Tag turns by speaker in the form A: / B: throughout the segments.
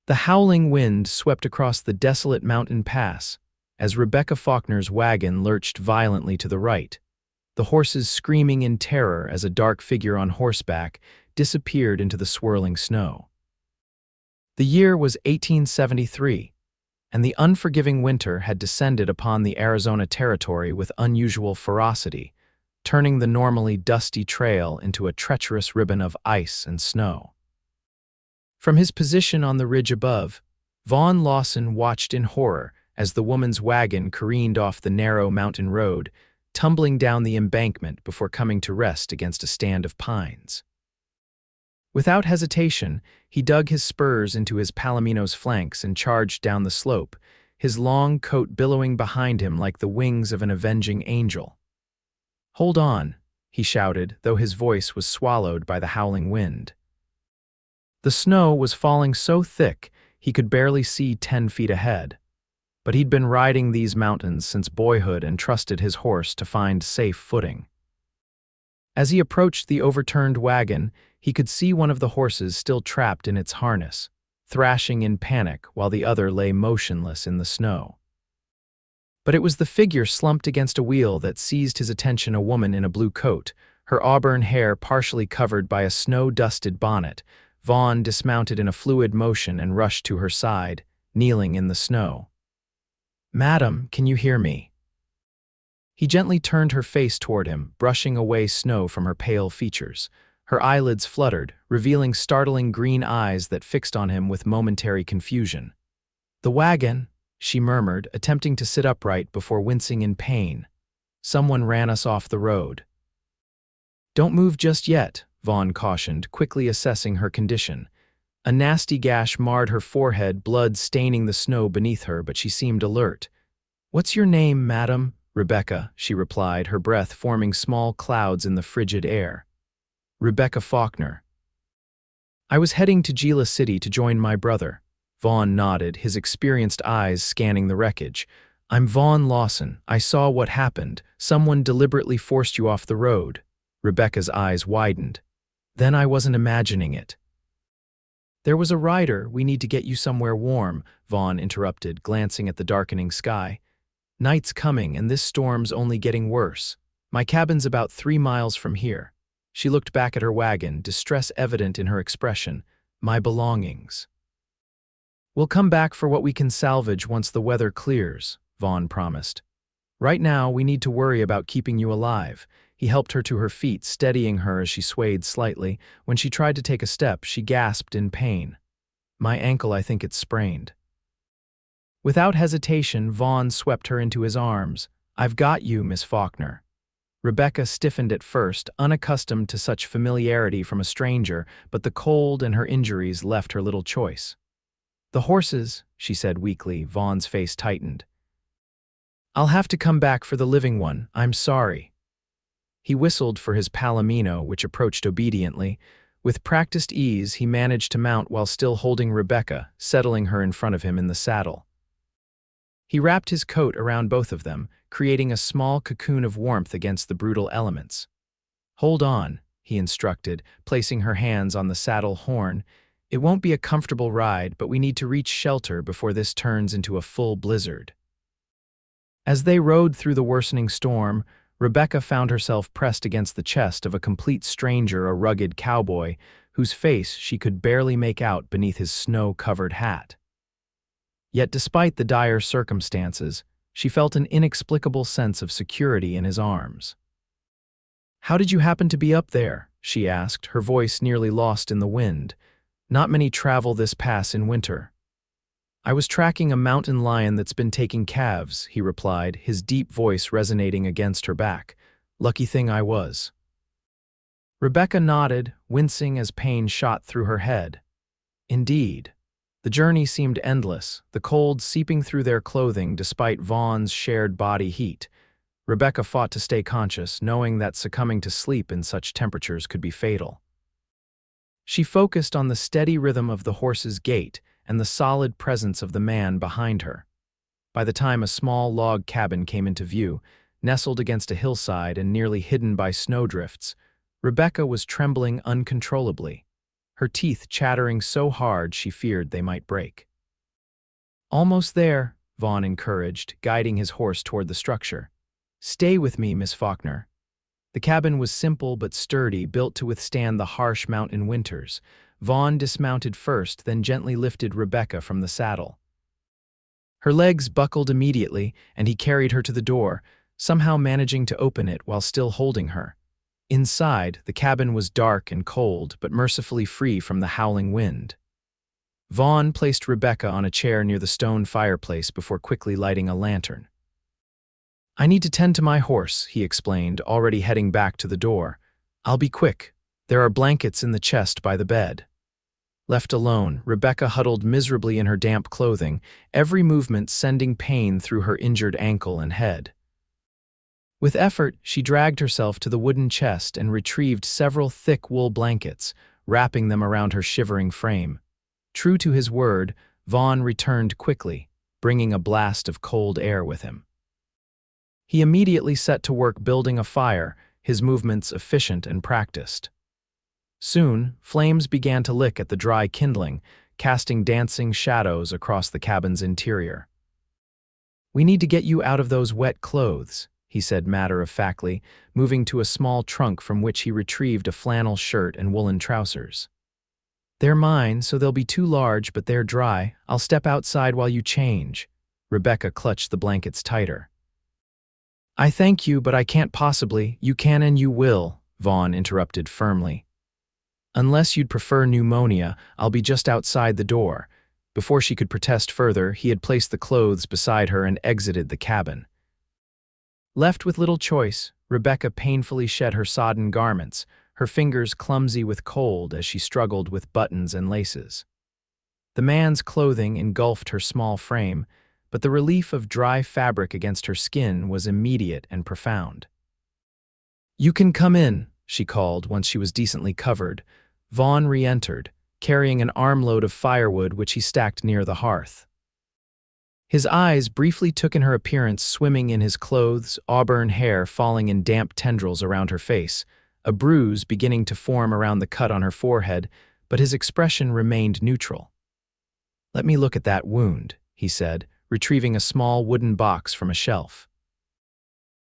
A: The howling wind swept across the desolate mountain pass as Rebecca Faulkner's wagon lurched violently to the right, the horses screaming in terror as a dark figure on horseback disappeared into the swirling snow. The year was 1873, and the unforgiving winter had descended upon the Arizona Territory with unusual ferocity, turning the normally dusty trail into a treacherous ribbon of ice and snow. From his position on the ridge above, Vaughn Lawson watched in horror as the woman's wagon careened off the narrow mountain road, tumbling down the embankment before coming to rest against a stand of pines. Without hesitation, he dug his spurs into his Palomino's flanks and charged down the slope, his long coat billowing behind him like the wings of an avenging angel. "Hold on," he shouted, though his voice was swallowed by the howling wind. The snow was falling so thick he could barely see 10 feet ahead, but he'd been riding these mountains since boyhood and trusted his horse to find safe footing. As he approached the overturned wagon, he could see one of the horses still trapped in its harness, thrashing in panic while the other lay motionless in the snow. But it was the figure slumped against a wheel that seized his attention, a woman in a blue coat, her auburn hair partially covered by a snow-dusted bonnet. Vaughn dismounted in a fluid motion and rushed to her side, kneeling in the snow. "Madam, can you hear me?" He gently turned her face toward him, brushing away snow from her pale features. Her eyelids fluttered, revealing startling green eyes that fixed on him with momentary confusion. "The wagon," she murmured, attempting to sit upright before wincing in pain. "Someone ran us off the road." "Don't move just yet," Vaughn cautioned, quickly assessing her condition. A nasty gash marred her forehead, blood staining the snow beneath her, but she seemed alert. "What's your name, madam?" "Rebecca," she replied, her breath forming small clouds in the frigid air. "Rebecca Faulkner." "I was heading to Gila City to join my brother." Vaughn nodded, his experienced eyes scanning the wreckage. "I'm Vaughn Lawson. I saw what happened. Someone deliberately forced you off the road." Rebecca's eyes widened. "Then I wasn't imagining it." "There was a rider. We need to get you somewhere warm," Vaughn interrupted, glancing at the darkening sky. "Night's coming, and this storm's only getting worse. My cabin's about 3 miles from here." She looked back at her wagon, distress evident in her expression. "My belongings." "We'll come back for what we can salvage once the weather clears," Vaughn promised. "Right now, we need to worry about keeping you alive." He helped her to her feet, steadying her as she swayed slightly. When she tried to take a step, she gasped in pain. "My ankle, I think it's sprained." Without hesitation, Vaughn swept her into his arms. "I've got you, Miss Faulkner." Rebecca stiffened at first, unaccustomed to such familiarity from a stranger, but the cold and her injuries left her little choice. "The horses," she said weakly. Vaughn's face tightened. "I'll have to come back for the living one. I'm sorry." He whistled for his Palomino, which approached obediently. With practiced ease, he managed to mount while still holding Rebecca, settling her in front of him in the saddle. He wrapped his coat around both of them, creating a small cocoon of warmth against the brutal elements. "Hold on," he instructed, placing her hands on the saddle horn. "It won't be a comfortable ride, but we need to reach shelter before this turns into a full blizzard." As they rode through the worsening storm, Rebecca found herself pressed against the chest of a complete stranger, a rugged cowboy, whose face she could barely make out beneath his snow-covered hat. Yet despite the dire circumstances, she felt an inexplicable sense of security in his arms. "How did you happen to be up there?" she asked, her voice nearly lost in the wind. "Not many travel this pass in winter." "I was tracking a mountain lion that's been taking calves," he replied, his deep voice resonating against her back. "Lucky thing I was." Rebecca nodded, wincing as pain shot through her head. Indeed. The journey seemed endless, the cold seeping through their clothing despite Vaughn's shared body heat. Rebecca fought to stay conscious, knowing that succumbing to sleep in such temperatures could be fatal. She focused on the steady rhythm of the horse's gait and the solid presence of the man behind her. By the time a small log cabin came into view, nestled against a hillside and nearly hidden by snowdrifts, Rebecca was trembling uncontrollably. her teeth chattering so hard she feared they might break. "Almost there," Vaughn encouraged, guiding his horse toward the structure. "Stay with me, Miss Faulkner." The cabin was simple but sturdy, built to withstand the harsh mountain winters. Vaughn dismounted first, then gently lifted Rebecca from the saddle. Her legs buckled immediately, and he carried her to the door, somehow managing to open it while still holding her. Inside, the cabin was dark and cold, but mercifully free from the howling wind. Vaughn placed Rebecca on a chair near the stone fireplace before quickly lighting a lantern. "I need to tend to my horse," he explained, already heading back to the door. "I'll be quick. There are blankets in the chest by the bed." Left alone, Rebecca huddled miserably in her damp clothing, every movement sending pain through her injured ankle and head. With effort, she dragged herself to the wooden chest and retrieved several thick wool blankets, wrapping them around her shivering frame. True to his word, Vaughn returned quickly, bringing a blast of cold air with him. He immediately set to work building a fire, his movements efficient and practiced. Soon, flames began to lick at the dry kindling, casting dancing shadows across the cabin's interior. "We need to get you out of those wet clothes," he said matter-of-factly, moving to a small trunk from which he retrieved a flannel shirt and woolen trousers. "They're mine, so they'll be too large, but they're dry. I'll step outside while you change." Rebecca clutched the blankets tighter. "I thank you, but I can't possibly. You can and you will," Vaughn interrupted firmly. "Unless you'd prefer pneumonia, I'll be just outside the door." Before she could protest further, he had placed the clothes beside her and exited the cabin. Left with little choice, Rebecca painfully shed her sodden garments, her fingers clumsy with cold as she struggled with buttons and laces. The man's clothing engulfed her small frame, but the relief of dry fabric against her skin was immediate and profound. "You can come in," she called once she was decently covered. Vaughn re-entered, carrying an armload of firewood which he stacked near the hearth. His eyes briefly took in her appearance swimming in his clothes, auburn hair falling in damp tendrils around her face, a bruise beginning to form around the cut on her forehead, but his expression remained neutral. "Let me look at that wound," he said, retrieving a small wooden box from a shelf.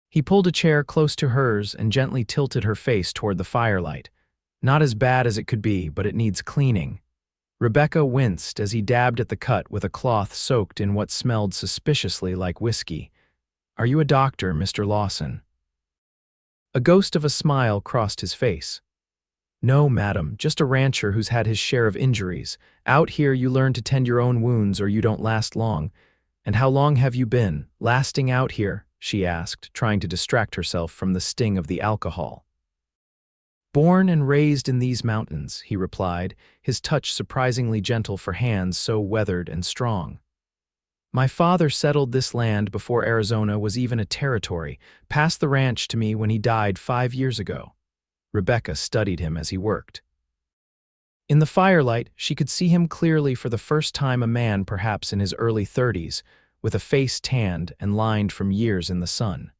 A: He pulled a chair close to hers and gently tilted her face toward the firelight. "Not as bad as it could be, but it needs cleaning." Rebecca winced as he dabbed at the cut with a cloth soaked in what smelled suspiciously like whiskey. "Are you a doctor, Mr. Lawson?" A ghost of a smile crossed his face. "No, madam, just a rancher who's had his share of injuries. Out here you learn to tend your own wounds or you don't last long. And how long have you been lasting out here?" she asked, trying to distract herself from the sting of the alcohol. "Born and raised in these mountains," he replied, his touch surprisingly gentle for hands so weathered and strong. "My father settled this land before Arizona was even a territory, passed the ranch to me when he died 5 years ago." Rebecca studied him as he worked. In the firelight, she could see him clearly for the first time, a man perhaps in his early 30s, with a face tanned and lined from years in the sun.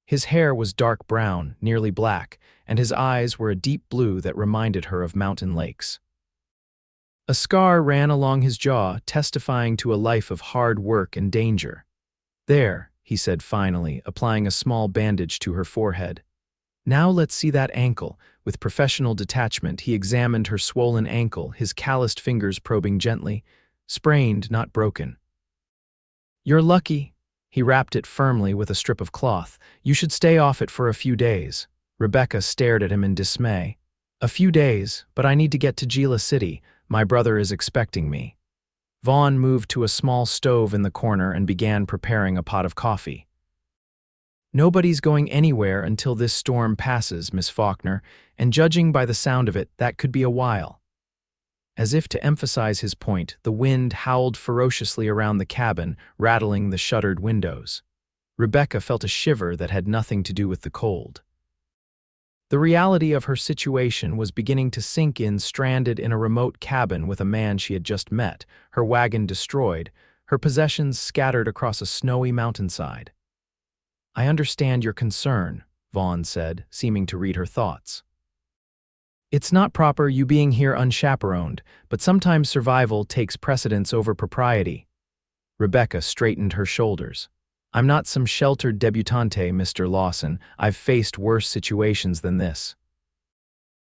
A: His hair was dark brown, nearly black, and his eyes were a deep blue that reminded her of mountain lakes. A scar ran along his jaw, testifying to a life of hard work and danger. "There," he said finally, applying a small bandage to her forehead. "Now let's see that ankle." With professional detachment, he examined her swollen ankle, his calloused fingers probing gently. "Sprained, not broken." "You're lucky." He wrapped it firmly with a strip of cloth. "You should stay off it for a few days." Rebecca stared at him in dismay. "A few days, but I need to get to Gila City. My brother is expecting me." Vaughn moved to a small stove in the corner and began preparing a pot of coffee. "Nobody's going anywhere until this storm passes, Miss Faulkner, and judging by the sound of it, that could be a while." As if to emphasize his point, the wind howled ferociously around the cabin, rattling the shuttered windows. Rebecca felt a shiver that had nothing to do with the cold. The reality of her situation was beginning to sink in, stranded in a remote cabin with a man she had just met, her wagon destroyed, her possessions scattered across a snowy mountainside. "I understand your concern," Vaughn said, seeming to read her thoughts. It's not proper you being here unchaperoned, but sometimes survival takes precedence over propriety. Rebecca straightened her shoulders. I'm not some sheltered debutante, Mr. Lawson. I've faced worse situations than this.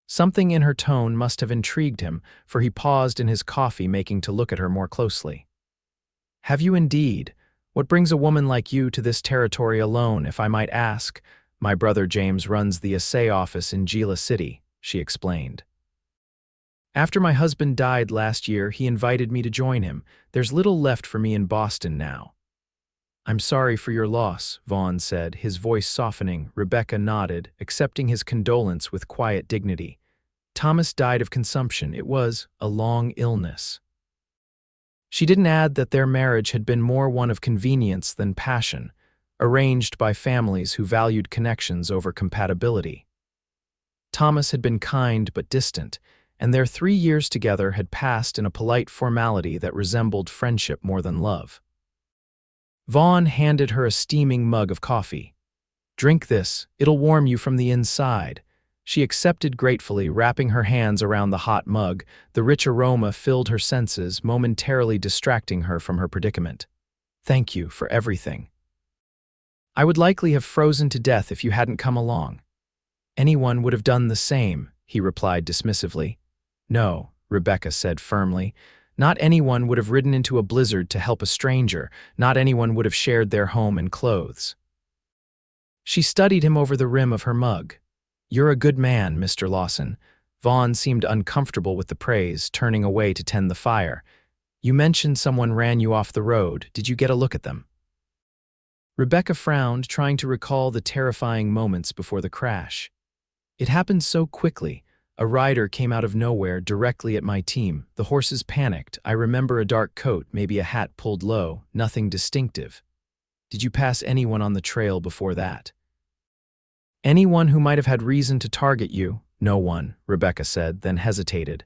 A: Something in her tone must have intrigued him, for he paused in his coffee making to look at her more closely. Have you indeed? What brings a woman like you to this territory alone, if I might ask? My brother James runs the assay office in Gila City, she explained. After my husband died last year, he invited me to join him. There's little left for me in Boston now. I'm sorry for your loss, Vaughn said, his voice softening. Rebecca nodded, accepting his condolence with quiet dignity. Thomas died of consumption. It was a long illness. She didn't add that their marriage had been more one of convenience than passion, arranged by families who valued connections over compatibility. Thomas had been kind but distant, and their 3 years together had passed in a polite formality that resembled friendship more than love. Vaughn handed her a steaming mug of coffee. Drink this, it'll warm you from the inside. She accepted gratefully, wrapping her hands around the hot mug. The rich aroma filled her senses, momentarily distracting her from her predicament. Thank you for everything. I would likely have frozen to death if you hadn't come along. Anyone would have done the same, he replied dismissively. No, Rebecca said firmly. Not anyone would have ridden into a blizzard to help a stranger. Not anyone would have shared their home and clothes. She studied him over the rim of her mug. You're a good man, Mr. Lawson. Vaughn seemed uncomfortable with the praise, turning away to tend the fire. You mentioned someone ran you off the road. Did you get a look at them? Rebecca frowned, trying to recall the terrifying moments before the crash. It happened so quickly. A rider came out of nowhere directly at my team. The horses panicked. I remember a dark coat, maybe a hat pulled low, nothing distinctive. Did you pass anyone on the trail before that? Anyone who might have had reason to target you? No one, Rebecca said, then hesitated.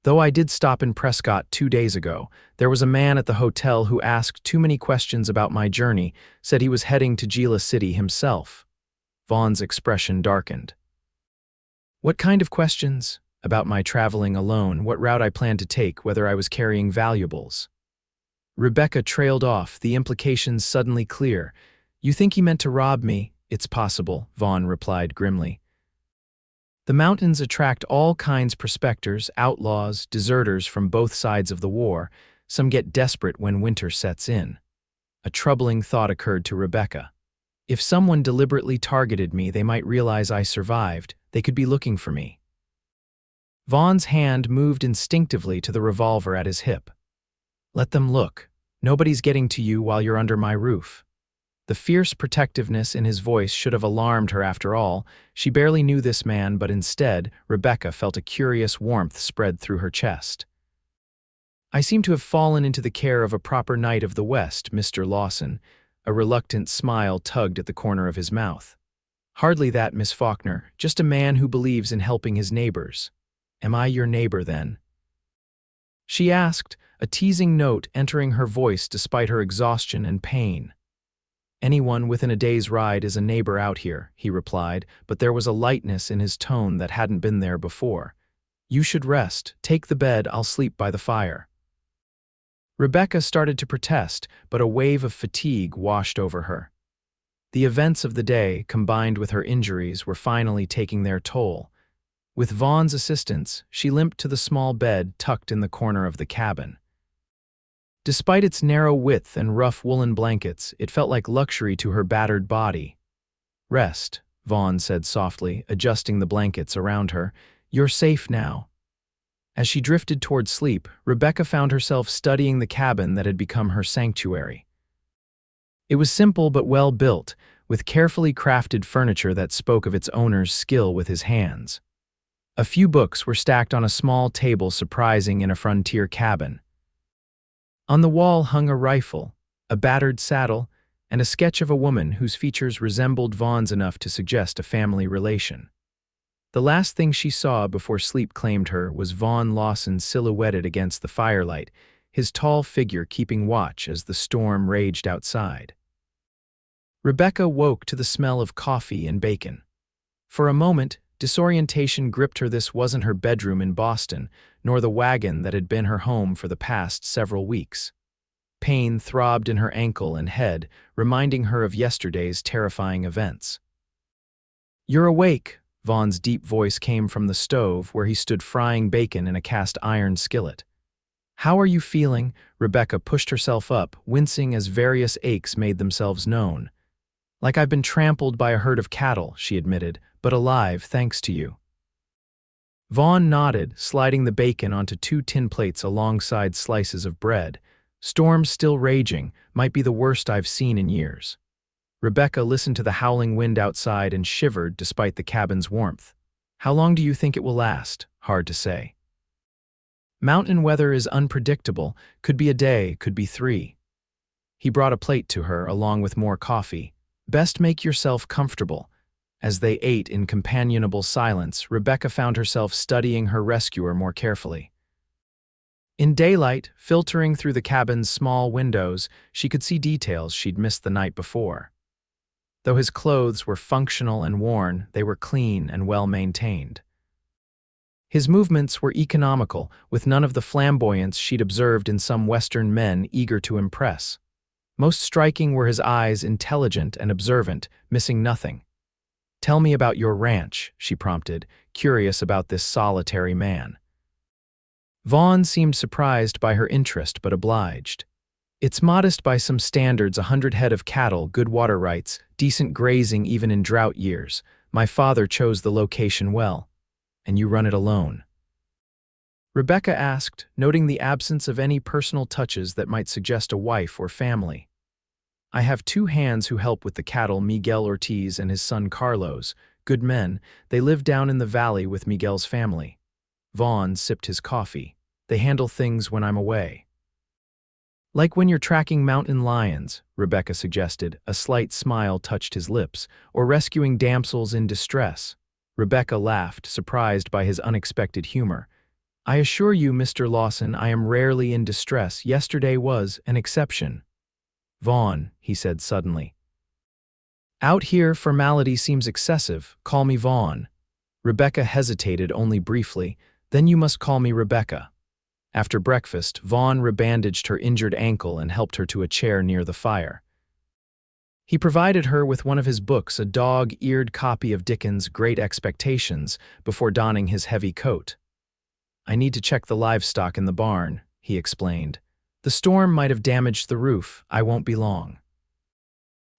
A: Though I did stop in Prescott 2 days ago, there was a man at the hotel who asked too many questions about my journey, said he was heading to Gila City himself. Vaughn's expression darkened. What kind of questions? About my traveling alone, what route I planned to take, whether I was carrying valuables. Rebecca trailed off, the implications suddenly clear. You think he meant to rob me? It's possible, Vaughn replied grimly. The mountains attract all kinds prospectors, outlaws, deserters from both sides of the war. Some get desperate when winter sets in. A troubling thought occurred to Rebecca. If someone deliberately targeted me, they might realize I survived. They could be looking for me. Vaughn's hand moved instinctively to the revolver at his hip. Let them look. Nobody's getting to you while you're under my roof. The fierce protectiveness in his voice should have alarmed her after all. She barely knew this man, but instead, Rebecca felt a curious warmth spread through her chest. I seem to have fallen into the care of a proper knight of the West, Mr. Lawson. A reluctant smile tugged at the corner of his mouth. Hardly that, Miss Faulkner, just a man who believes in helping his neighbors. Am I your neighbor, then? She asked, a teasing note entering her voice despite her exhaustion and pain. Anyone within a day's ride is a neighbor out here, he replied, but there was a lightness in his tone that hadn't been there before. You should rest. Take the bed, I'll sleep by the fire. Rebecca started to protest, but a wave of fatigue washed over her. The events of the day, combined with her injuries, were finally taking their toll. With Vaughn's assistance, she limped to the small bed tucked in the corner of the cabin. Despite its narrow width and rough woolen blankets, it felt like luxury to her battered body. Rest, Vaughn said softly, adjusting the blankets around her. You're safe now. As she drifted toward sleep, Rebecca found herself studying the cabin that had become her sanctuary. It was simple but well built, with carefully crafted furniture that spoke of its owner's skill with his hands. A few books were stacked on a small table surprising in a frontier cabin. On the wall hung a rifle, a battered saddle, and a sketch of a woman whose features resembled Vaughn's enough to suggest a family relation. The last thing she saw before sleep claimed her was Vaughn Lawson silhouetted against the firelight, his tall figure keeping watch as the storm raged outside. Rebecca woke to the smell of coffee and bacon. For a moment, Disorientation gripped her. This wasn't her bedroom in Boston, nor the wagon that had been her home for the past several weeks. Pain throbbed in her ankle and head, reminding her of yesterday's terrifying events. "You're awake," Vaughn's deep voice came from the stove where he stood frying bacon in a cast-iron skillet. "How are you feeling?" Rebecca pushed herself up, wincing as various aches made themselves known. "Like I've been trampled by a herd of cattle," she admitted, "but alive thanks to you." Vaughn nodded, sliding the bacon onto 2 tin plates alongside slices of bread. "Storm's still raging, might be the worst I've seen in years." Rebecca listened to the howling wind outside and shivered despite the cabin's warmth. "How long do you think it will last?" "Hard to say. Mountain weather is unpredictable, could be a day, could be 3. He brought a plate to her, along with more coffee. "Best make yourself comfortable." As they ate in companionable silence, Rebecca found herself studying her rescuer more carefully. In daylight, filtering through the cabin's small windows, she could see details she'd missed the night before. Though his clothes were functional and worn, they were clean and well-maintained. His movements were economical, with none of the flamboyance she'd observed in some Western men eager to impress. Most striking were his eyes, intelligent and observant, missing nothing. "Tell me about your ranch," she prompted, curious about this solitary man. Vaughn seemed surprised by her interest but obliged. "It's modest by some standards, 100 head of cattle, good water rights, decent grazing even in drought years. My father chose the location well. And you run it alone?" Rebecca asked, noting the absence of any personal touches that might suggest a wife or family. "I have 2 hands who help with the cattle, Miguel Ortiz and his son Carlos. Good men, they live down in the valley with Miguel's family." Vaughn sipped his coffee. "They handle things when I'm away." "Like when you're tracking mountain lions," Rebecca suggested. A slight smile touched his lips. "Or rescuing damsels in distress." Rebecca laughed, surprised by his unexpected humor. "I assure you, Mr. Lawson, I am rarely in distress. Yesterday was an exception." "Vaughn," he said suddenly. "Out here, formality seems excessive. Call me Vaughn." Rebecca hesitated only briefly. "Then you must call me Rebecca." After breakfast, Vaughn rebandaged her injured ankle and helped her to a chair near the fire. He provided her with one of his books, a dog-eared copy of Dickens' Great Expectations, before donning his heavy coat. "I need to check the livestock in the barn," he explained. "The storm might have damaged the roof. I won't be long."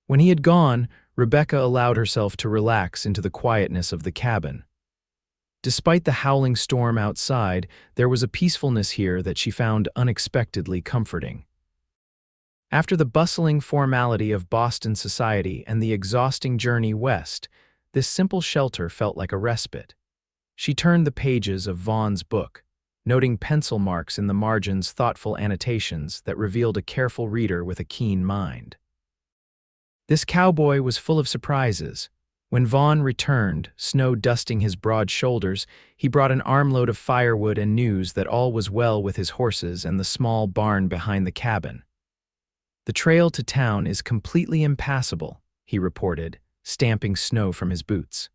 A: When he had gone, Rebecca allowed herself to relax into the quietness of the cabin. Despite the howling storm outside, there was a peacefulness here that she found unexpectedly comforting. After the bustling formality of Boston society and the exhausting journey west, this simple shelter felt like a respite. She turned the pages of Vaughn's book, noting pencil marks in the margins, thoughtful annotations that revealed a careful reader with a keen mind. This cowboy was full of surprises. When Vaughn returned, snow dusting his broad shoulders, he brought an armload of firewood and news that all was well with his horses and the small barn behind the cabin. "The trail to town is completely impassable," he reported, stamping snow from his boots.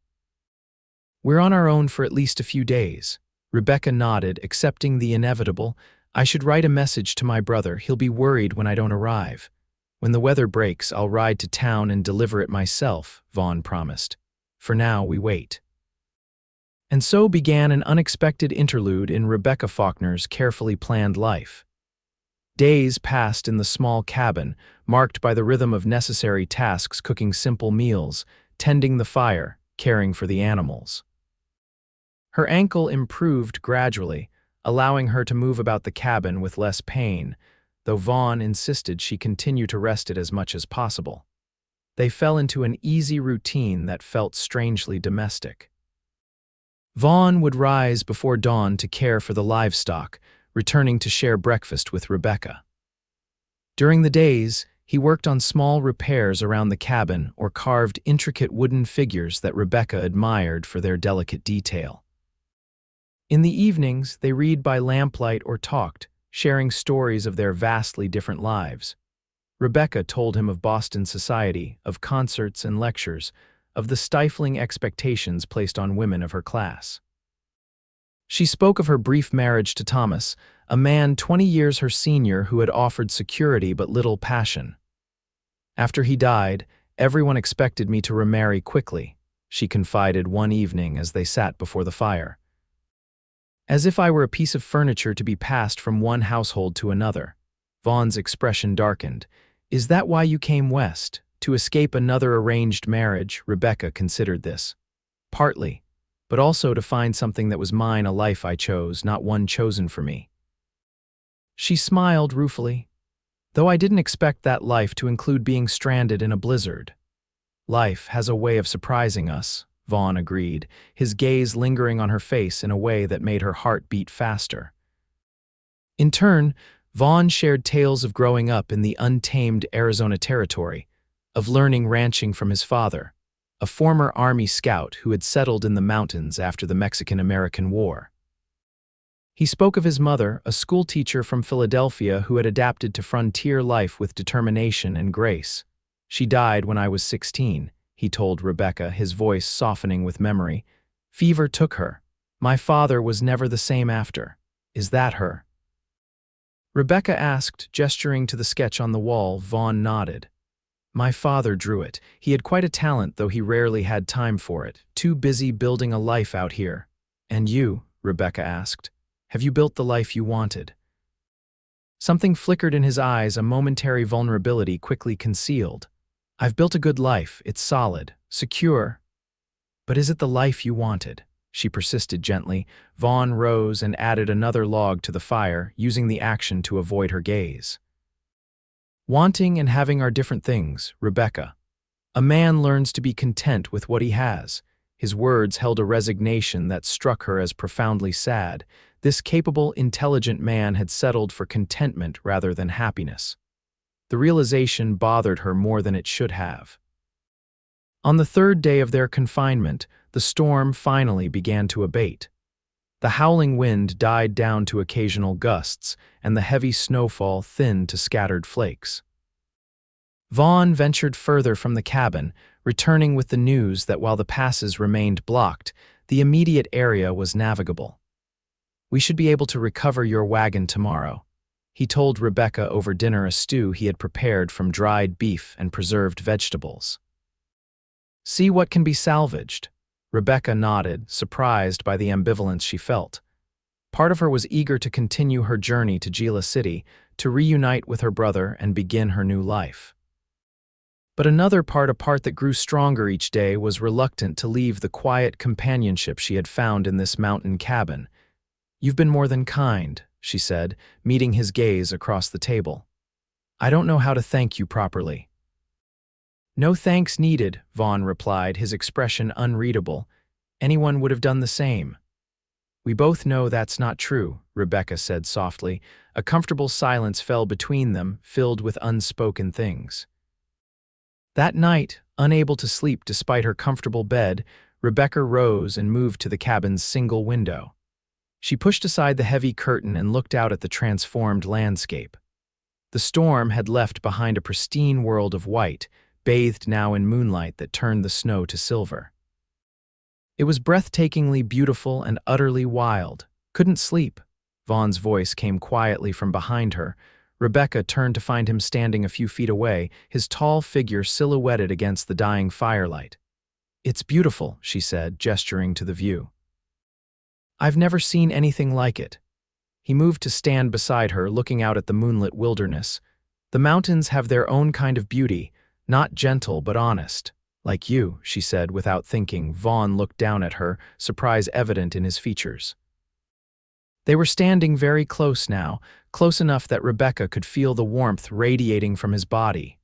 A: "We're on our own for at least a few days." Rebecca nodded, accepting the inevitable. "I should write a message to my brother. He'll be worried when I don't arrive. When the weather breaks, I'll ride to town and deliver it myself," Vaughn promised. "For now, we wait." And so began an unexpected interlude in Rebecca Faulkner's carefully planned life. Days passed in the small cabin, marked by the rhythm of necessary tasks: cooking simple meals, tending the fire, caring for the animals. Her ankle improved gradually, allowing her to move about the cabin with less pain, though Vaughn insisted she continue to rest it as much as possible. They fell into an easy routine that felt strangely domestic. Vaughn would rise before dawn to care for the livestock, returning to share breakfast with Rebecca. During the days, he worked on small repairs around the cabin or carved intricate wooden figures that Rebecca admired for their delicate detail. In the evenings, they read by lamplight or talked, sharing stories of their vastly different lives. Rebecca told him of Boston society, of concerts and lectures, of the stifling expectations placed on women of her class. She spoke of her brief marriage to Thomas, a man 20 years her senior who had offered security but little passion. After he died, everyone expected me to remarry quickly, she confided one evening as they sat before the fire. As if I were a piece of furniture to be passed from one household to another. Vaughn's expression darkened. Is that why you came west? To escape another arranged marriage? Rebecca considered this. Partly, but also to find something that was mine, a life I chose, not one chosen for me. She smiled ruefully. Though I didn't expect that life to include being stranded in a blizzard. Life has a way of surprising us, Vaughn agreed, his gaze lingering on her face in a way that made her heart beat faster. In turn, Vaughn shared tales of growing up in the untamed Arizona territory, of learning ranching from his father, a former Army scout who had settled in the mountains after the Mexican-American War. He spoke of his mother, a schoolteacher from Philadelphia who had adapted to frontier life with determination and grace. She died when I was 16, he told Rebecca, his voice softening with memory. Fever took her. My father was never the same after. Is that her? Rebecca asked, gesturing to the sketch on the wall. Vaughn nodded. My father drew it. He had quite a talent, though he rarely had time for it, too busy building a life out here. And you, Rebecca asked, have you built the life you wanted? Something flickered in his eyes, a momentary vulnerability quickly concealed. I've built a good life. It's solid, secure. But is it the life you wanted? She persisted gently. Vaughn rose and added another log to the fire, using the action to avoid her gaze. Wanting and having are different things, Rebecca. A man learns to be content with what he has. His words held a resignation that struck her as profoundly sad. This capable, intelligent man had settled for contentment rather than happiness. The realization bothered her more than it should have. On the third day of their confinement, the storm finally began to abate. The howling wind died down to occasional gusts, and the heavy snowfall thinned to scattered flakes. Vaughn ventured further from the cabin, returning with the news that while the passes remained blocked, the immediate area was navigable. We should be able to recover your wagon tomorrow. He told Rebecca over dinner a stew he had prepared from dried beef and preserved vegetables. See what can be salvaged. Rebecca nodded, surprised by the ambivalence she felt. Part of her was eager to continue her journey to Gila City, to reunite with her brother and begin her new life. But another part, a part that grew stronger each day, was reluctant to leave the quiet companionship she had found in this mountain cabin. You've been more than kind, she said, meeting his gaze across the table. I don't know how to thank you properly. No thanks needed, Vaughn replied, his expression unreadable. Anyone would have done the same. We both know that's not true, Rebecca said softly. A comfortable silence fell between them, filled with unspoken things. That night, unable to sleep despite her comfortable bed, Rebecca rose and moved to the cabin's single window. She pushed aside the heavy curtain and looked out at the transformed landscape. The storm had left behind a pristine world of white, bathed now in moonlight that turned the snow to silver. It was breathtakingly beautiful and utterly wild. Couldn't sleep. Vaughn's voice came quietly from behind her. Rebecca turned to find him standing a few feet away, his tall figure silhouetted against the dying firelight. It's beautiful, she said, gesturing to the view. I've never seen anything like it. He moved to stand beside her, looking out at the moonlit wilderness. The mountains have their own kind of beauty, not gentle but honest. Like you, she said without thinking. Vaughn looked down at her, surprise evident in his features. They were standing very close now, close enough that Rebecca could feel the warmth radiating from his body.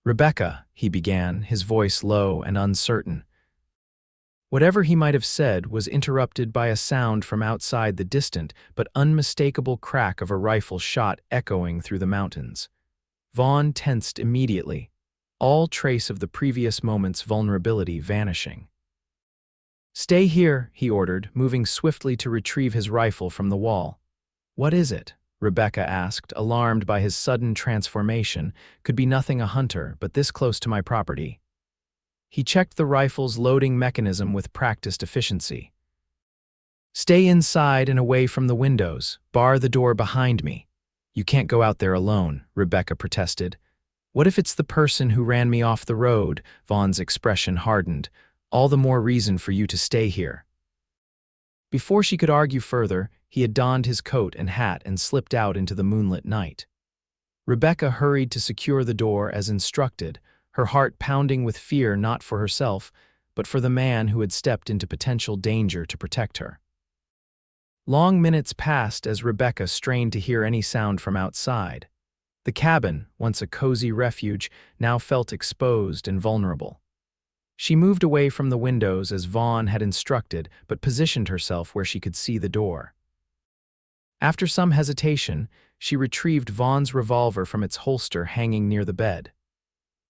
A: Rebecca, he began, his voice low and uncertain. Whatever he might have said was interrupted by a sound from outside, the distant but unmistakable crack of a rifle shot echoing through the mountains. Vaughn tensed immediately, all trace of the previous moment's vulnerability vanishing. Stay here, he ordered, moving swiftly to retrieve his rifle from the wall. What is it? Rebecca asked, alarmed by his sudden transformation. Could be nothing, a hunter, but this close to my property. He checked the rifle's loading mechanism with practiced efficiency. "Stay inside and away from the windows. Bar the door behind me." "You can't go out there alone," Rebecca protested. "What if it's the person who ran me off the road?" Vaughn's expression hardened. "All the more reason for you to stay here." Before she could argue further, he had donned his coat and hat and slipped out into the moonlit night. Rebecca hurried to secure the door as instructed, her heart pounding with fear not for herself, but for the man who had stepped into potential danger to protect her. Long minutes passed as Rebecca strained to hear any sound from outside. The cabin, once a cozy refuge, now felt exposed and vulnerable. She moved away from the windows as Vaughn had instructed, but positioned herself where she could see the door. After some hesitation, she retrieved Vaughn's revolver from its holster hanging near the bed.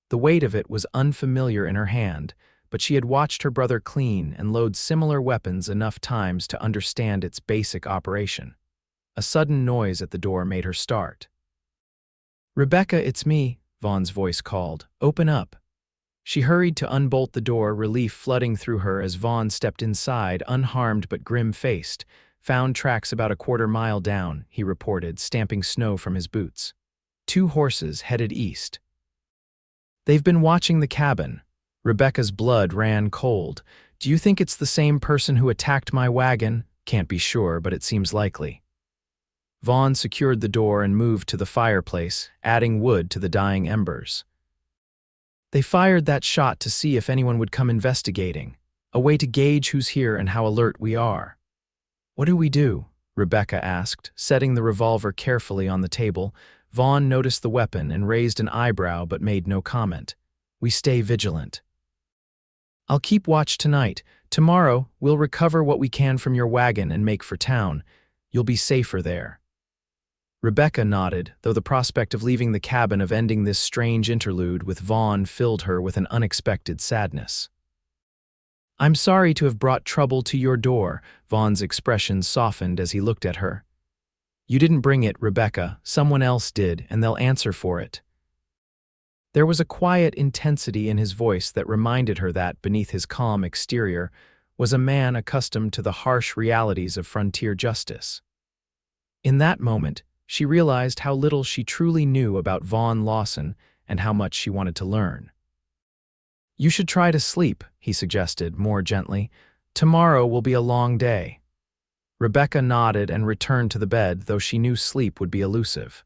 A: The weight of it was unfamiliar in her hand, but she had watched her brother clean and load similar weapons enough times to understand its basic operation. A sudden noise at the door made her start. "Rebecca, it's me," Vaughn's voice called. "Open up." She hurried to unbolt the door, relief flooding through her as Vaughn stepped inside, unharmed but grim-faced. "Found tracks about a quarter-mile down," he reported, stamping snow from his boots. "2 horses headed east. They've been watching the cabin." Rebecca's blood ran cold. "Do you think it's the same person who attacked my wagon?" "Can't be sure, but it seems likely." Vaughn secured the door and moved to the fireplace, adding wood to the dying embers. "They fired that shot to see if anyone would come investigating, a way to gauge who's here and how alert we are." "What do we do?" Rebecca asked, setting the revolver carefully on the table. Vaughn noticed the weapon and raised an eyebrow but made no comment. "We stay vigilant." "I'll keep watch tonight. Tomorrow, we'll recover what we can from your wagon and make for town. You'll be safer there." Rebecca nodded, though the prospect of leaving the cabin, of ending this strange interlude with Vaughn, filled her with an unexpected sadness. "I'm sorry to have brought trouble to your door," Vaughn's expression softened as he looked at her. "You didn't bring it, Rebecca. Someone else did, and they'll answer for it." There was a quiet intensity in his voice that reminded her that, beneath his calm exterior, was a man accustomed to the harsh realities of frontier justice. In that moment, she realized how little she truly knew about Vaughn Lawson and how much she wanted to learn. "You should try to sleep," he suggested, more gently. "Tomorrow will be a long day." Rebecca nodded and returned to the bed, though she knew sleep would be elusive.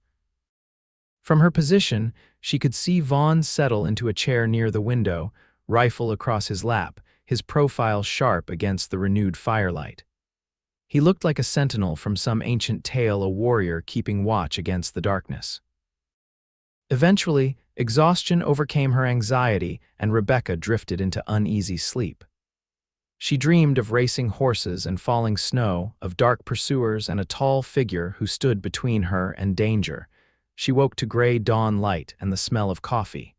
A: From her position, she could see Vaughn settle into a chair near the window, rifle across his lap, his profile sharp against the renewed firelight. He looked like a sentinel from some ancient tale, a warrior keeping watch against the darkness. Eventually, exhaustion overcame her anxiety, and Rebecca drifted into uneasy sleep. She dreamed of racing horses and falling snow, of dark pursuers and a tall figure who stood between her and danger. She woke to gray dawn light and the smell of coffee.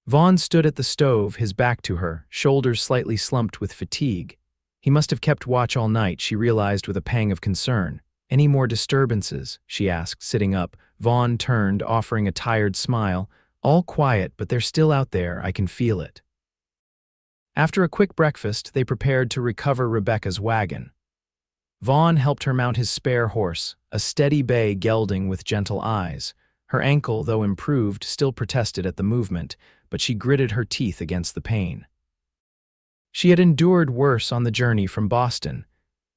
A: Vaughn stood at the stove, his back to her, shoulders slightly slumped with fatigue. He must have kept watch all night, she realized with a pang of concern. "Any more disturbances?" she asked, sitting up. Vaughn turned, offering a tired smile. "All quiet, but they're still out there, I can feel it." After a quick breakfast, they prepared to recover Rebecca's wagon. Vaughn helped her mount his spare horse, a steady bay gelding with gentle eyes. Her ankle, though improved, still protested at the movement, but she gritted her teeth against the pain. She had endured worse on the journey from Boston.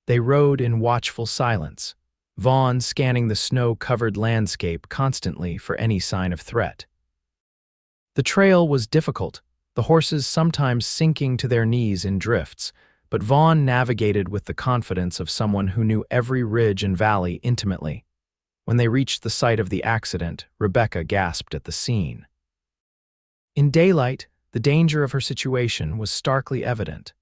A: They rode in watchful silence, Vaughn scanning the snow-covered landscape constantly for any sign of threat. The trail was difficult, the horses sometimes sinking to their knees in drifts, but Vaughn navigated with the confidence of someone who knew every ridge and valley intimately. When they reached the site of the accident, Rebecca gasped at the scene. In daylight, the danger of her situation was starkly evident.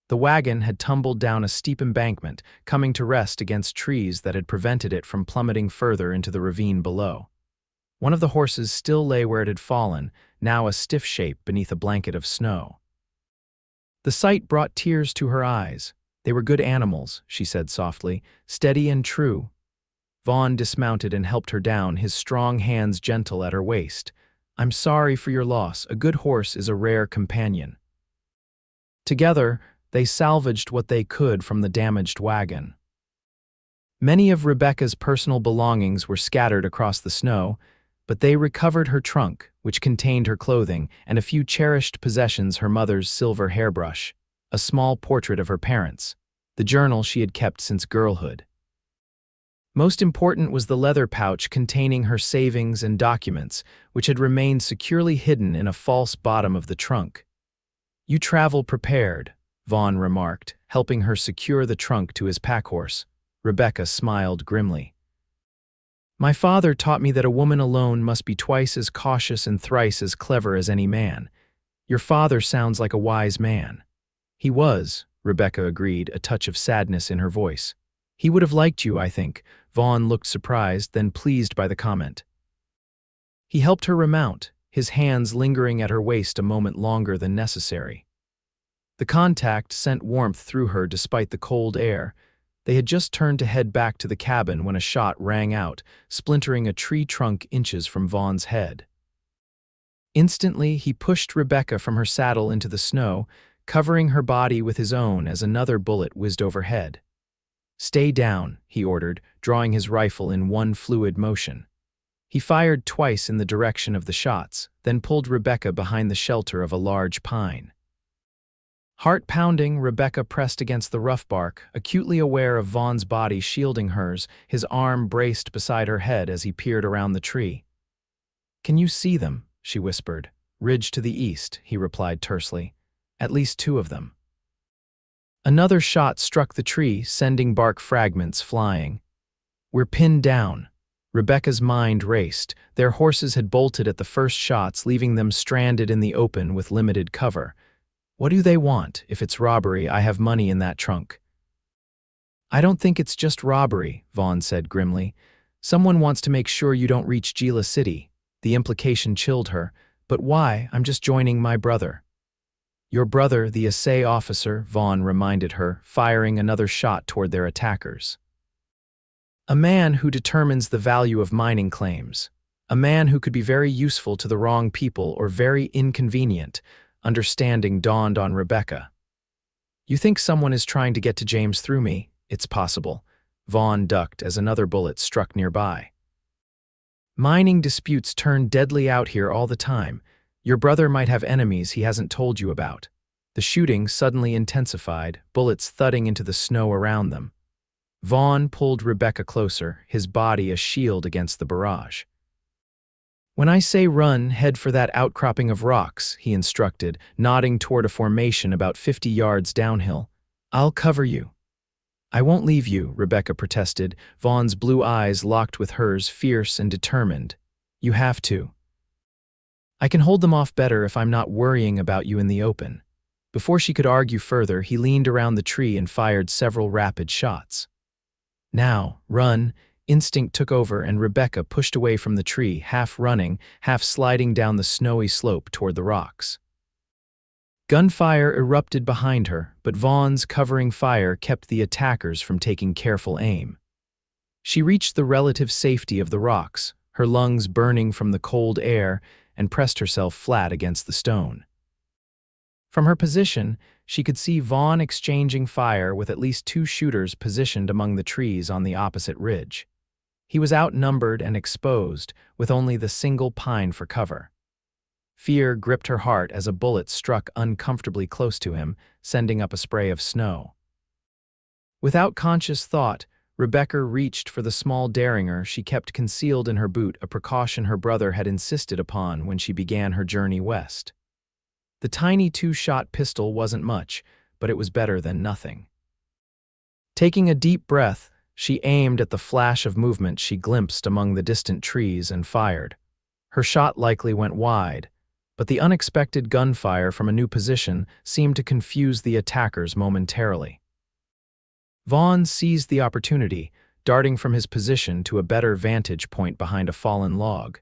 A: The wagon had tumbled down a steep embankment, coming to rest against trees that had prevented it from plummeting further into the ravine below. One of the horses still lay where it had fallen, now a stiff shape beneath a blanket of snow. The sight brought tears to her eyes. "They were good animals," she said softly, "steady and true." Vaughn dismounted and helped her down, his strong hands gentle at her waist. I'm sorry for your loss. A good horse is a rare companion." Together, they salvaged what they could from the damaged wagon. Many of Rebecca's personal belongings were scattered across the snow, but they recovered her trunk, which contained her clothing, and a few cherished possessions: her mother's silver hairbrush, a small portrait of her parents, the journal she had kept since girlhood. Most important was the leather pouch containing her savings and documents, which had remained securely hidden in a false bottom of the trunk. "You travel prepared," Vaughn remarked, helping her secure the trunk to his packhorse. Rebecca smiled grimly. "My father taught me that a woman alone must be twice as cautious and thrice as clever as any man. Your father sounds like a wise man." "He was," Rebecca agreed, a touch of sadness in her voice. "He would have liked you, I think." Vaughn looked surprised, then pleased by the comment. He helped her remount, his hands lingering at her waist a moment longer than necessary. The contact sent warmth through her despite the cold air. They had just turned to head back to the cabin when a shot rang out, splintering a tree trunk inches from Vaughn's head. Instantly, he pushed Rebecca from her saddle into the snow, covering her body with his own as another bullet whizzed overhead. "Stay down," he ordered, drawing his rifle in one fluid motion. He fired twice in the direction of the shots, then pulled Rebecca behind the shelter of a large pine. Heart-pounding, Rebecca pressed against the rough bark, acutely aware of Vaughn's body shielding hers, his arm braced beside her head as he peered around the tree. "Can you see them?" she whispered. "Ridge to the east," he replied tersely. "At least 2 of them." Another shot struck the tree, sending bark fragments flying. "We're pinned down." Rebecca's mind raced. Their horses had bolted at the first shots, leaving them stranded in the open with limited cover. "What do they want? If it's robbery, I have money in that trunk." "I don't think it's just robbery," Vaughn said grimly. "Someone wants to make sure you don't reach Gila City." The implication chilled her. "But why? I'm just joining my brother." "Your brother, the assay officer," Vaughn reminded her, firing another shot toward their attackers. "A man who determines the value of mining claims. A man who could be very useful to the wrong people or very inconvenient." Understanding dawned on Rebecca. "You think someone is trying to get to James through me?" "It's possible." Vaughn ducked as another bullet struck nearby. "Mining disputes turn deadly out here all the time. Your brother might have enemies he hasn't told you about." The shooting suddenly intensified, bullets thudding into the snow around them. Vaughn pulled Rebecca closer, his body a shield against the barrage. "When I say run, head for that outcropping of rocks," he instructed, nodding toward a formation about 50 yards downhill. "I'll cover you." "I won't leave you," Rebecca protested, Vaughn's blue eyes locked with hers, fierce and determined. "You have to. I can hold them off better if I'm not worrying about you in the open." Before she could argue further, he leaned around the tree and fired several rapid shots. "Now, run." Instinct took over, and Rebecca pushed away from the tree, half running, half sliding down the snowy slope toward the rocks. Gunfire erupted behind her, but Vaughn's covering fire kept the attackers from taking careful aim. She reached the relative safety of the rocks, her lungs burning from the cold air, and pressed herself flat against the stone. From her position, she could see Vaughn exchanging fire with at least 2 shooters positioned among the trees on the opposite ridge. He was outnumbered and exposed, with only the single pine for cover. Fear gripped her heart as a bullet struck uncomfortably close to him, sending up a spray of snow. Without conscious thought, Rebecca reached for the small derringer she kept concealed in her boot, a precaution her brother had insisted upon when she began her journey west. The tiny 2-shot pistol wasn't much, but it was better than nothing. Taking a deep breath, she aimed at the flash of movement she glimpsed among the distant trees and fired. Her shot likely went wide, but the unexpected gunfire from a new position seemed to confuse the attackers momentarily. Vaughn seized the opportunity, darting from his position to a better vantage point behind a fallen log.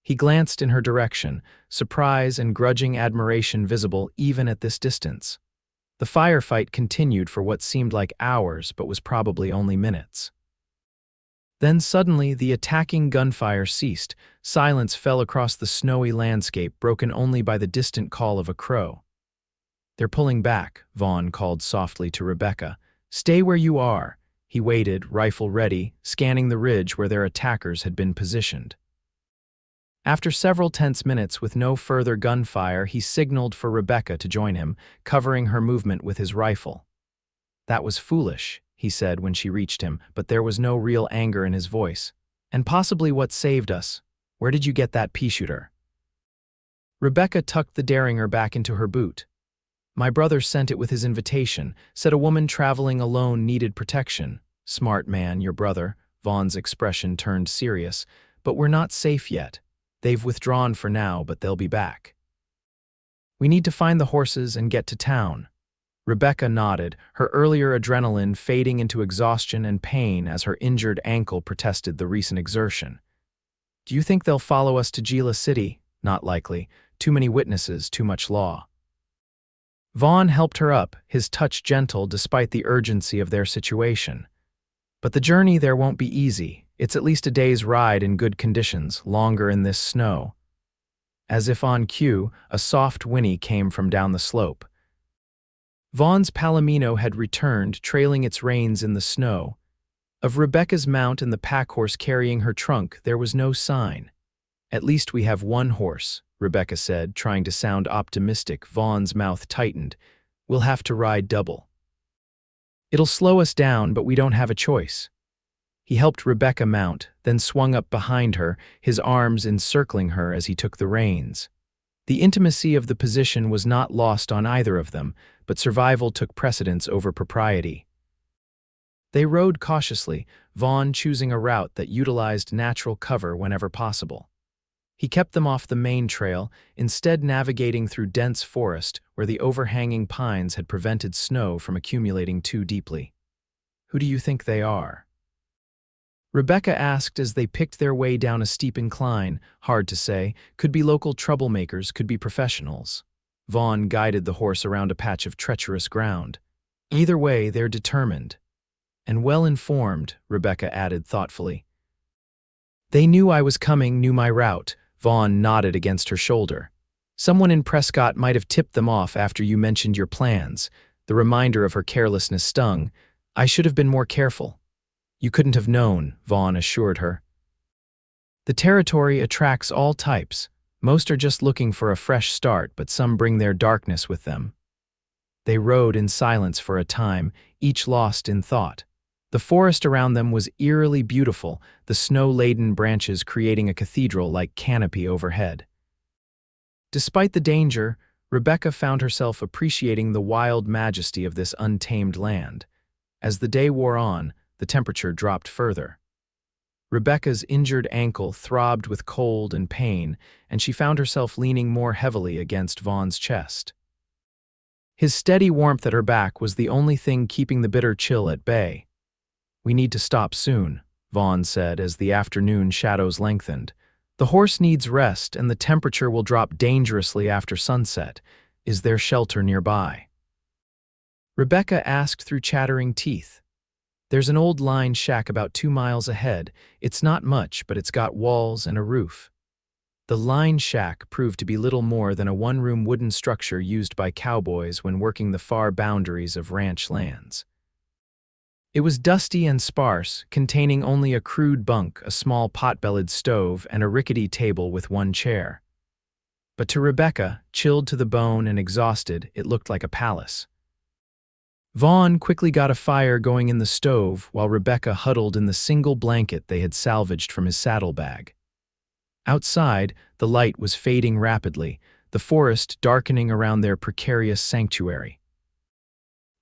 A: He glanced in her direction, surprise and grudging admiration visible even at this distance. The firefight continued for what seemed like hours but was probably only minutes. Then suddenly the attacking gunfire ceased. Silence fell across the snowy landscape, broken only by the distant call of a crow. "They're pulling back," Vaughn called softly to Rebecca. "Stay where you are." He waited, rifle ready, scanning the ridge where their attackers had been positioned. After several tense minutes with no further gunfire, he signaled for Rebecca to join him, covering her movement with his rifle. "That was foolish," he said when she reached him, but there was no real anger in his voice. "And possibly what saved us. Where did you get that pea-shooter?" Rebecca tucked the Derringer back into her boot. "My brother sent it with his invitation, said a woman traveling alone needed protection." "Smart man, your brother." Vaughn's expression turned serious. "But we're not safe yet. They've withdrawn for now, but they'll be back. We need to find the horses and get to town." Rebecca nodded, her earlier adrenaline fading into exhaustion and pain as her injured ankle protested the recent exertion. "Do you think they'll follow us to Gila City?" "Not likely. Too many witnesses, too much law." Vaughn helped her up, his touch gentle despite the urgency of their situation. "But the journey there won't be easy. It's at least a day's ride in good conditions, longer in this snow." As if on cue, a soft whinny came from down the slope. Vaughn's Palomino had returned, trailing its reins in the snow. Of Rebecca's mount and the pack-horse carrying her trunk, there was no sign. "At least we have one horse," Rebecca said, trying to sound optimistic. Vaughn's mouth tightened. "We'll have to ride double. It'll slow us down, but we don't have a choice." He helped Rebecca mount, then swung up behind her, his arms encircling her as he took the reins. The intimacy of the position was not lost on either of them, but survival took precedence over propriety. They rode cautiously, Vaughn choosing a route that utilized natural cover whenever possible. He kept them off the main trail, instead navigating through dense forest where the overhanging pines had prevented snow from accumulating too deeply. "Who do you think they are?" Rebecca asked as they picked their way down a steep incline. "Hard to say. Could be local troublemakers, could be professionals." Vaughn guided the horse around a patch of treacherous ground. "Either way, they're determined. And well-informed," Rebecca added thoughtfully. "They knew I was coming, knew my route." Vaughn nodded against her shoulder. "Someone in Prescott might have tipped them off after you mentioned your plans." The reminder of her carelessness stung. "I should have been more careful." "You couldn't have known," Vaughn assured her. "The territory attracts all types. Most are just looking for a fresh start, but some bring their darkness with them." They rode in silence for a time, each lost in thought. The forest around them was eerily beautiful, the snow-laden branches creating a cathedral-like canopy overhead. Despite the danger, Rebecca found herself appreciating the wild majesty of this untamed land. As the day wore on, the temperature dropped further. Rebecca's injured ankle throbbed with cold and pain, and she found herself leaning more heavily against Vaughn's chest. His steady warmth at her back was the only thing keeping the bitter chill at bay. "We need to stop soon," Vaughn said as the afternoon shadows lengthened. "The horse needs rest, and the temperature will drop dangerously after sunset. Is there shelter nearby?" Rebecca asked through chattering teeth. "There's an old line shack about 2 miles ahead. It's not much, but it's got walls and a roof." The line shack proved to be little more than a one-room wooden structure used by cowboys when working the far boundaries of ranch lands. It was dusty and sparse, containing only a crude bunk, a small pot-bellied stove, and a rickety table with one chair. But to Rebecca, chilled to the bone and exhausted, it looked like a palace. Vaughn quickly got a fire going in the stove while Rebecca huddled in the single blanket they had salvaged from his saddlebag. Outside, the light was fading rapidly, the forest darkening around their precarious sanctuary.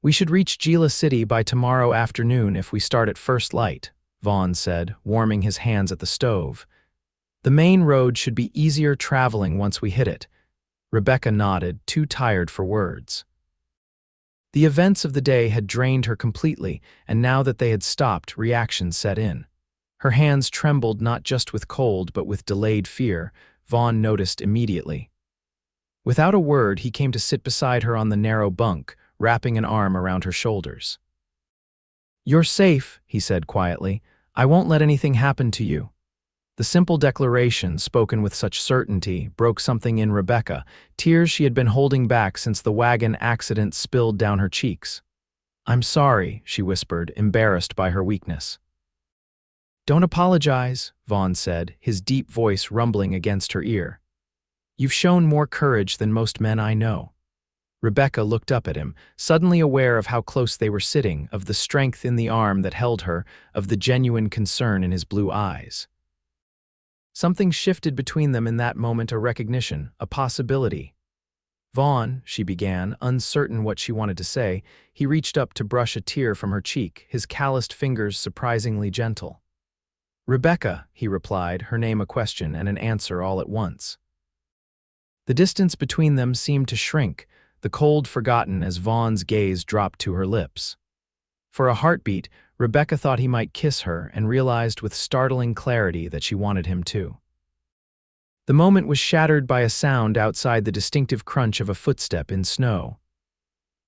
A: "We should reach Gila City by tomorrow afternoon if we start at first light," Vaughn said, warming his hands at the stove. "The main road should be easier traveling once we hit it." Rebecca nodded, too tired for words. The events of the day had drained her completely, and now that they had stopped, reaction set in. Her hands trembled not just with cold, but with delayed fear, Vaughn noticed immediately. Without a word, he came to sit beside her on the narrow bunk, wrapping an arm around her shoulders. "You're safe," he said quietly. I won't let anything happen to you." The simple declaration, spoken with such certainty, broke something in Rebecca, tears she had been holding back since the wagon accident spilled down her cheeks. "I'm sorry," she whispered, embarrassed by her weakness. "Don't apologize," Vaughn said, his deep voice rumbling against her ear. "You've shown more courage than most men I know." Rebecca looked up at him, suddenly aware of how close they were sitting, of the strength in the arm that held her, of the genuine concern in his blue eyes. Something shifted between them in that moment, a recognition, a possibility. "Vaughn," she began, uncertain what she wanted to say. He reached up to brush a tear from her cheek, his calloused fingers surprisingly gentle. "Rebecca," he replied, her name a question and an answer all at once. The distance between them seemed to shrink, the cold forgotten as Vaughn's gaze dropped to her lips. For a heartbeat, Rebecca thought he might kiss her and realized with startling clarity that she wanted him to. The moment was shattered by a sound outside, the distinctive crunch of a footstep in snow.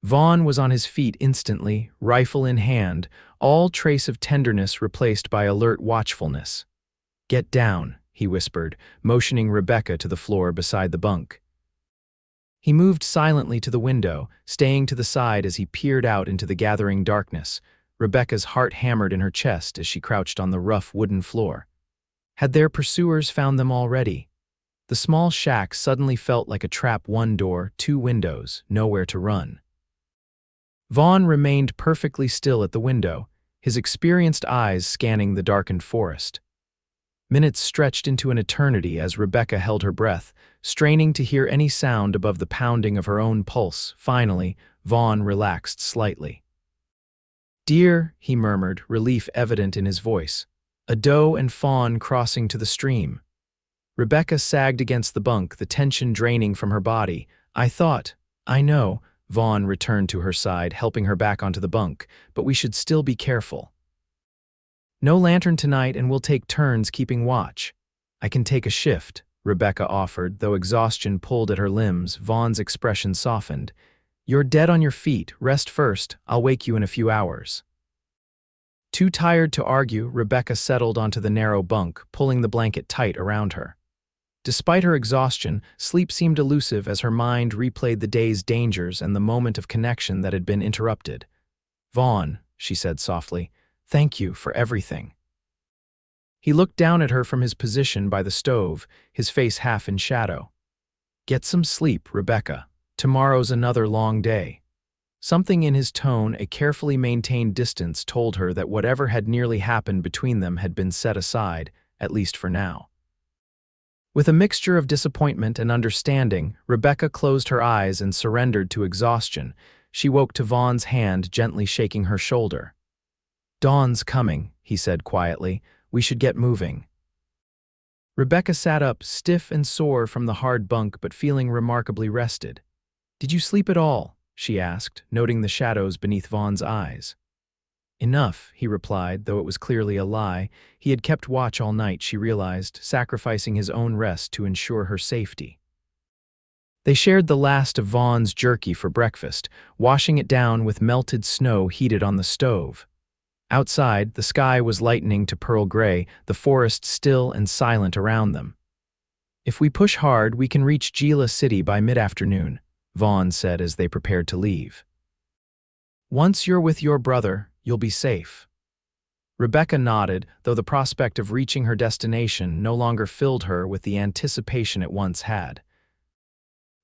A: Vaughn was on his feet instantly, rifle in hand, all trace of tenderness replaced by alert watchfulness. "Get down," he whispered, motioning Rebecca to the floor beside the bunk. He moved silently to the window, staying to the side as he peered out into the gathering darkness. Rebecca's heart hammered in her chest as she crouched on the rough wooden floor. Had their pursuers found them already? The small shack suddenly felt like a trap, one door, two windows, nowhere to run. Vaughn remained perfectly still at the window, his experienced eyes scanning the darkened forest. Minutes stretched into an eternity as Rebecca held her breath, straining to hear any sound above the pounding of her own pulse. Finally, Vaughn relaxed slightly. "Dear," he murmured, relief evident in his voice. "A doe and fawn crossing to the stream." Rebecca sagged against the bunk, the tension draining from her body. "I know," Vaughn returned to her side, helping her back onto the bunk, "but we should still be careful. No lantern tonight, and we'll take turns keeping watch." "I can take a shift," Rebecca offered, though exhaustion pulled at her limbs. Vaughn's expression softened. "You're dead on your feet. Rest first. I'll wake you in a few hours." Too tired to argue, Rebecca settled onto the narrow bunk, pulling the blanket tight around her. Despite her exhaustion, sleep seemed elusive as her mind replayed the day's dangers and the moment of connection that had been interrupted. "Vaughn," she said softly, "thank you for everything." He looked down at her from his position by the stove, his face half in shadow. "Get some sleep, Rebecca. Tomorrow's another long day." Something in his tone, a carefully maintained distance, told her that whatever had nearly happened between them had been set aside, at least for now. With a mixture of disappointment and understanding, Rebecca closed her eyes and surrendered to exhaustion. She woke to Vaughn's hand gently shaking her shoulder. "Dawn's coming," he said quietly. "We should get moving." Rebecca sat up, stiff and sore from the hard bunk but feeling remarkably rested. "Did you sleep at all?" she asked, noting the shadows beneath Vaughn's eyes. "Enough," he replied, though it was clearly a lie. He had kept watch all night, she realized, sacrificing his own rest to ensure her safety. They shared the last of Vaughn's jerky for breakfast, washing it down with melted snow heated on the stove. Outside, the sky was lightening to pearl gray, the forest still and silent around them. "If we push hard, we can reach Gila City by mid-afternoon," Vaughn said as they prepared to leave. "Once you're with your brother, you'll be safe." Rebecca nodded, though the prospect of reaching her destination no longer filled her with the anticipation it once had.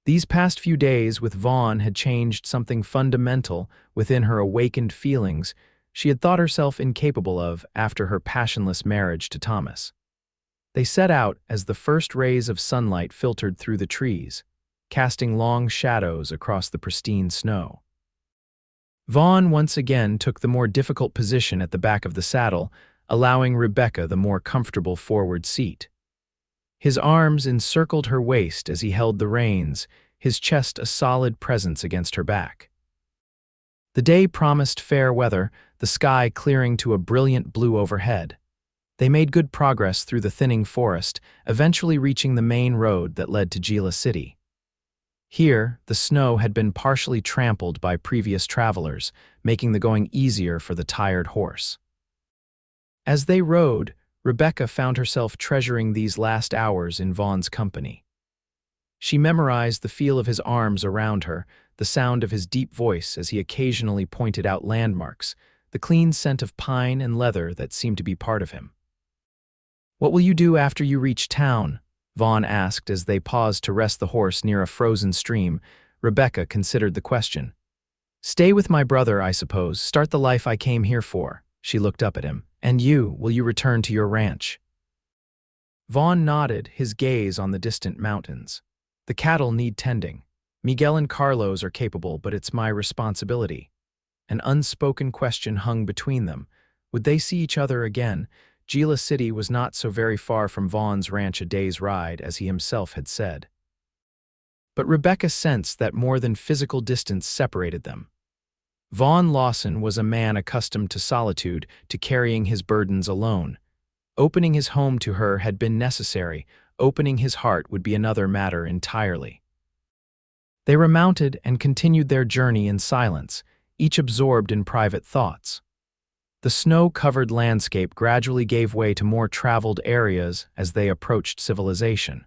A: These past few days with Vaughn had changed something fundamental within her awakened feelings she had thought herself incapable of after her passionless marriage to Thomas. They set out as the first rays of sunlight filtered through the trees, casting long shadows across the pristine snow. Vaughn once again took the more difficult position at the back of the saddle, allowing Rebecca the more comfortable forward seat. His arms encircled her waist as he held the reins, his chest a solid presence against her back. The day promised fair weather, the sky clearing to a brilliant blue overhead. They made good progress through the thinning forest, eventually reaching the main road that led to Gila City. Here, the snow had been partially trampled by previous travelers, making the going easier for the tired horse. As they rode, Rebecca found herself treasuring these last hours in Vaughn's company. She memorized the feel of his arms around her, the sound of his deep voice as he occasionally pointed out landmarks, the clean scent of pine and leather that seemed to be part of him. "What will you do after you reach town?" Vaughn asked as they paused to rest the horse near a frozen stream. Rebecca considered the question. "Stay with my brother, I suppose, start the life I came here for." She looked up at him. "And you, will you return to your ranch?" Vaughn nodded, his gaze on the distant mountains. "The cattle need tending. Miguel and Carlos are capable, but it's my responsibility." An unspoken question hung between them. Would they see each other again? Gila City was not so very far from Vaughn's ranch, a day's ride, as he himself had said. But Rebecca sensed that more than physical distance separated them. Vaughn Lawson was a man accustomed to solitude, to carrying his burdens alone. Opening his home to her had been necessary. Opening his heart would be another matter entirely. They remounted and continued their journey in silence, each absorbed in private thoughts. The snow-covered landscape gradually gave way to more traveled areas as they approached civilization.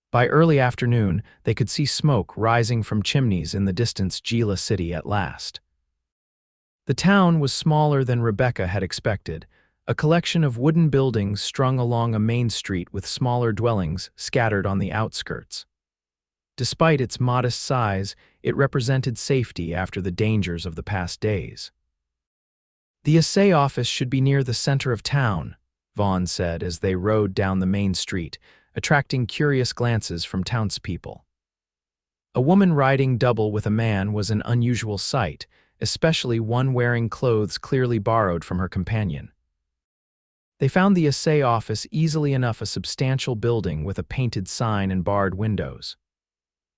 A: By early afternoon, they could see smoke rising from chimneys in the distance. Gila City at last. The town was smaller than Rebecca had expected, a collection of wooden buildings strung along a main street with smaller dwellings scattered on the outskirts. Despite its modest size, it represented safety after the dangers of the past days. "The assay office should be near the center of town," Vaughn said as they rode down the main street, attracting curious glances from townspeople. A woman riding double with a man was an unusual sight, especially one wearing clothes clearly borrowed from her companion. They found the assay office easily enough, a substantial building with a painted sign and barred windows.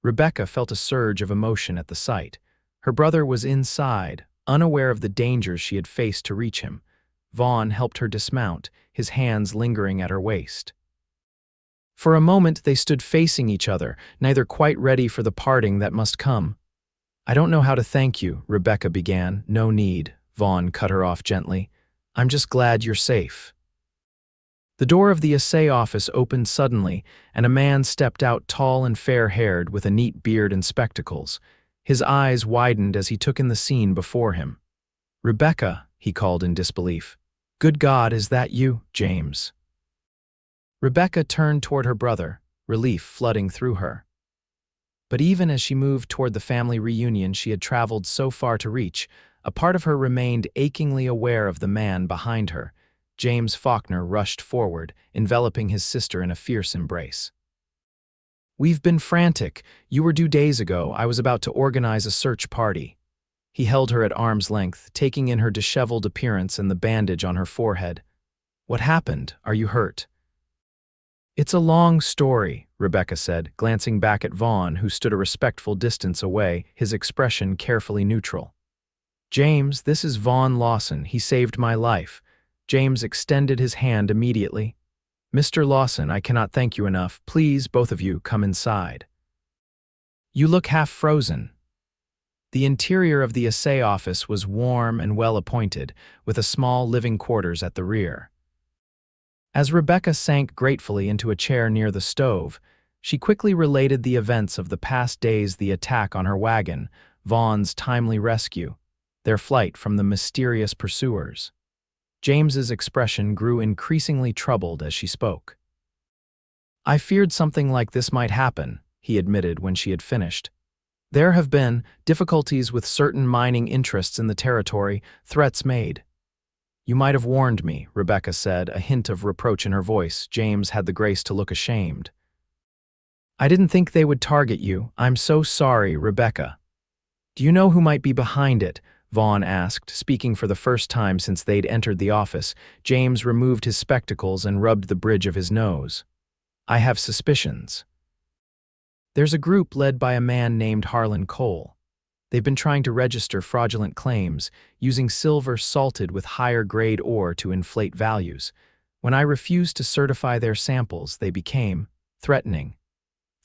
A: Rebecca felt a surge of emotion at the sight. Her brother was inside, unaware of the dangers she had faced to reach him. Vaughn helped her dismount, his hands lingering at her waist. For a moment they stood facing each other, neither quite ready for the parting that must come. "I don't know how to thank you," Rebecca began. "No need," Vaughn cut her off gently. "I'm just glad you're safe." The door of the assay office opened suddenly, and a man stepped out, tall and fair-haired, with a neat beard and spectacles. His eyes widened as he took in the scene before him. "Rebecca," he called in disbelief. "Good God, is that you, James?" Rebecca turned toward her brother, relief flooding through her. But even as she moved toward the family reunion she had traveled so far to reach, a part of her remained achingly aware of the man behind her. James Faulkner rushed forward, enveloping his sister in a fierce embrace. "We've been frantic. You were due days ago. I was about to organize a search party." He held her at arm's length, taking in her disheveled appearance and the bandage on her forehead. "What happened? Are you hurt?" "It's a long story," Rebecca said, glancing back at Vaughn, who stood a respectful distance away, his expression carefully neutral. "James, this is Vaughn Lawson. He saved my life." James extended his hand immediately. "Mr. Lawson, I cannot thank you enough. Please, both of you, come inside." "You look half frozen." The interior of the assay office was warm and well-appointed, with a small living quarters at the rear. As Rebecca sank gratefully into a chair near the stove, she quickly related the events of the past days: the attack on her wagon, Vaughn's timely rescue, their flight from the mysterious pursuers. James's expression grew increasingly troubled as she spoke. "I feared something like this might happen," he admitted when she had finished. "There have been difficulties with certain mining interests in the territory, threats made." "You might have warned me," Rebecca said, a hint of reproach in her voice. James had the grace to look ashamed. "I didn't think they would target you. I'm so sorry, Rebecca." "Do you know who might be behind it?" Vaughn asked, speaking for the first time since they'd entered the office. James removed his spectacles and rubbed the bridge of his nose. "I have suspicions. There's a group led by a man named Harlan Cole. They've been trying to register fraudulent claims, using silver salted with higher-grade ore to inflate values. When I refused to certify their samples, they became threatening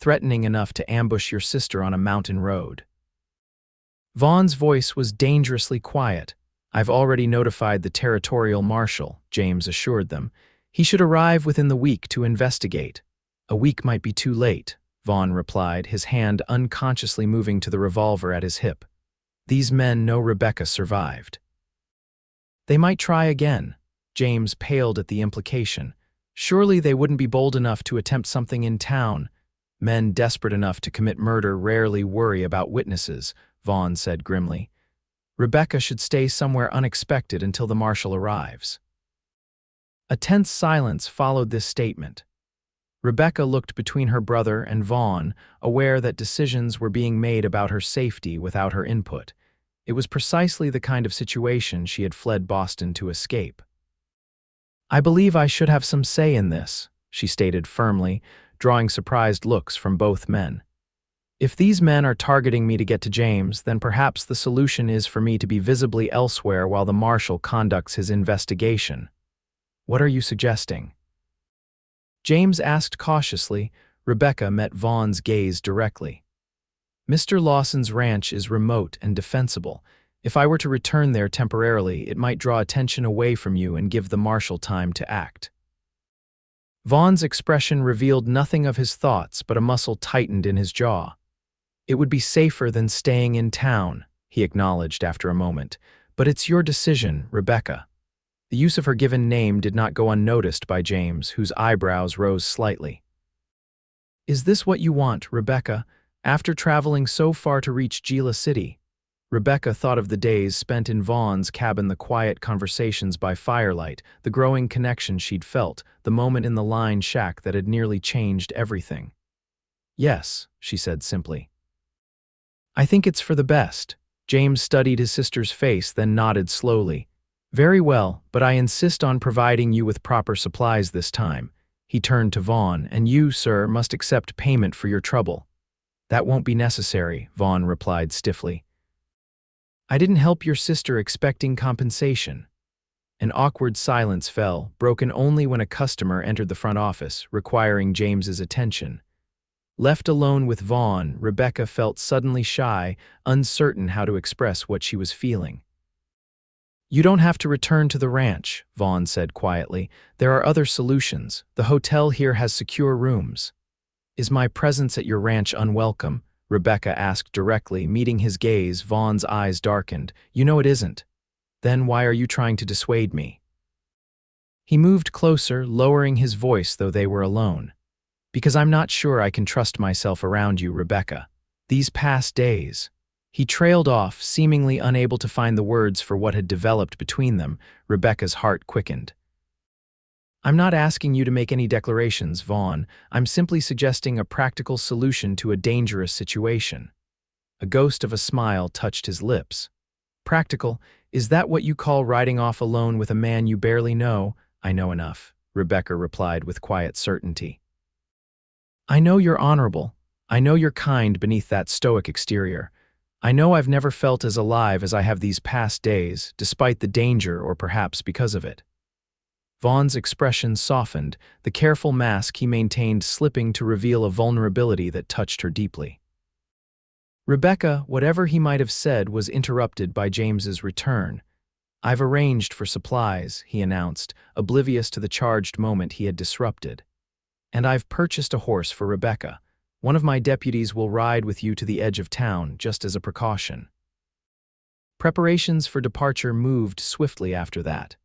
A: enough to ambush your sister on a mountain road." Vaughn's voice was dangerously quiet. I've already notified the territorial marshal, James assured them. He should arrive within the week to investigate. A week might be too late, Vaughn replied, his hand unconsciously moving to the revolver at his hip. These men know Rebecca survived. They might try again. James paled at the implication. Surely they wouldn't be bold enough to attempt something in town. Men desperate enough to commit murder rarely worry about witnesses, Vaughn said grimly. Rebecca should stay somewhere unexpected until the marshal arrives. A tense silence followed this statement. Rebecca looked between her brother and Vaughn, aware that decisions were being made about her safety without her input. It was precisely the kind of situation she had fled Boston to escape. I believe I should have some say in this, she stated firmly, drawing surprised looks from both men. If these men are targeting me to get to James, then perhaps the solution is for me to be visibly elsewhere while the marshal conducts his investigation. What are you suggesting? James asked cautiously. Rebecca met Vaughn's gaze directly. Mr. Lawson's ranch is remote and defensible. If I were to return there temporarily, it might draw attention away from you and give the marshal time to act. Vaughn's expression revealed nothing of his thoughts, but a muscle tightened in his jaw. It would be safer than staying in town, he acknowledged after a moment. But it's your decision, Rebecca. The use of her given name did not go unnoticed by James, whose eyebrows rose slightly. Is this what you want, Rebecca, after traveling so far to reach Gila City? Rebecca thought of the days spent in Vaughn's cabin, the quiet conversations by firelight, the growing connection she'd felt, the moment in the line shack that had nearly changed everything. Yes, she said simply. I think it's for the best. James studied his sister's face, then nodded slowly. Very well, but I insist on providing you with proper supplies this time. He turned to Vaughn, and you, sir, must accept payment for your trouble. That won't be necessary, Vaughn replied stiffly. I didn't help your sister expecting compensation. An awkward silence fell, broken only when a customer entered the front office, requiring James's attention. Left alone with Vaughn, Rebecca felt suddenly shy, uncertain how to express what she was feeling. You don't have to return to the ranch, Vaughn said quietly. There are other solutions. The hotel here has secure rooms. Is my presence at your ranch unwelcome? Rebecca asked directly, meeting his gaze. Vaughn's eyes darkened. You know it isn't. Then why are you trying to dissuade me? He moved closer, lowering his voice though they were alone. Because I'm not sure I can trust myself around you, Rebecca. These past days. He trailed off, seemingly unable to find the words for what had developed between them. Rebecca's heart quickened. I'm not asking you to make any declarations, Vaughn. I'm simply suggesting a practical solution to a dangerous situation. A ghost of a smile touched his lips. Practical? Is that what you call riding off alone with a man you barely know? I know enough, Rebecca replied with quiet certainty. I know you're honorable. I know you're kind beneath that stoic exterior. I know I've never felt as alive as I have these past days, despite the danger or perhaps because of it. Vaughn's expression softened, the careful mask he maintained slipping to reveal a vulnerability that touched her deeply. Rebecca, whatever he might have said, was interrupted by James's return. I've arranged for supplies, he announced, oblivious to the charged moment he had disrupted. And I've purchased a horse for Rebecca. One of my deputies will ride with you to the edge of town, just as a precaution. Preparations for departure moved swiftly after that.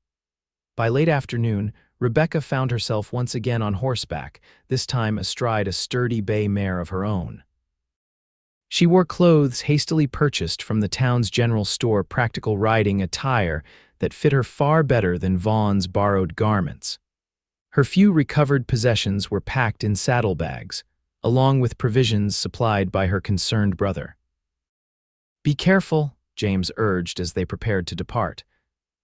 A: By late afternoon, Rebecca found herself once again on horseback, this time astride a sturdy bay mare of her own. She wore clothes hastily purchased from the town's general store, practical riding attire that fit her far better than Vaughn's borrowed garments. Her few recovered possessions were packed in saddlebags, along with provisions supplied by her concerned brother. Be careful, James urged as they prepared to depart.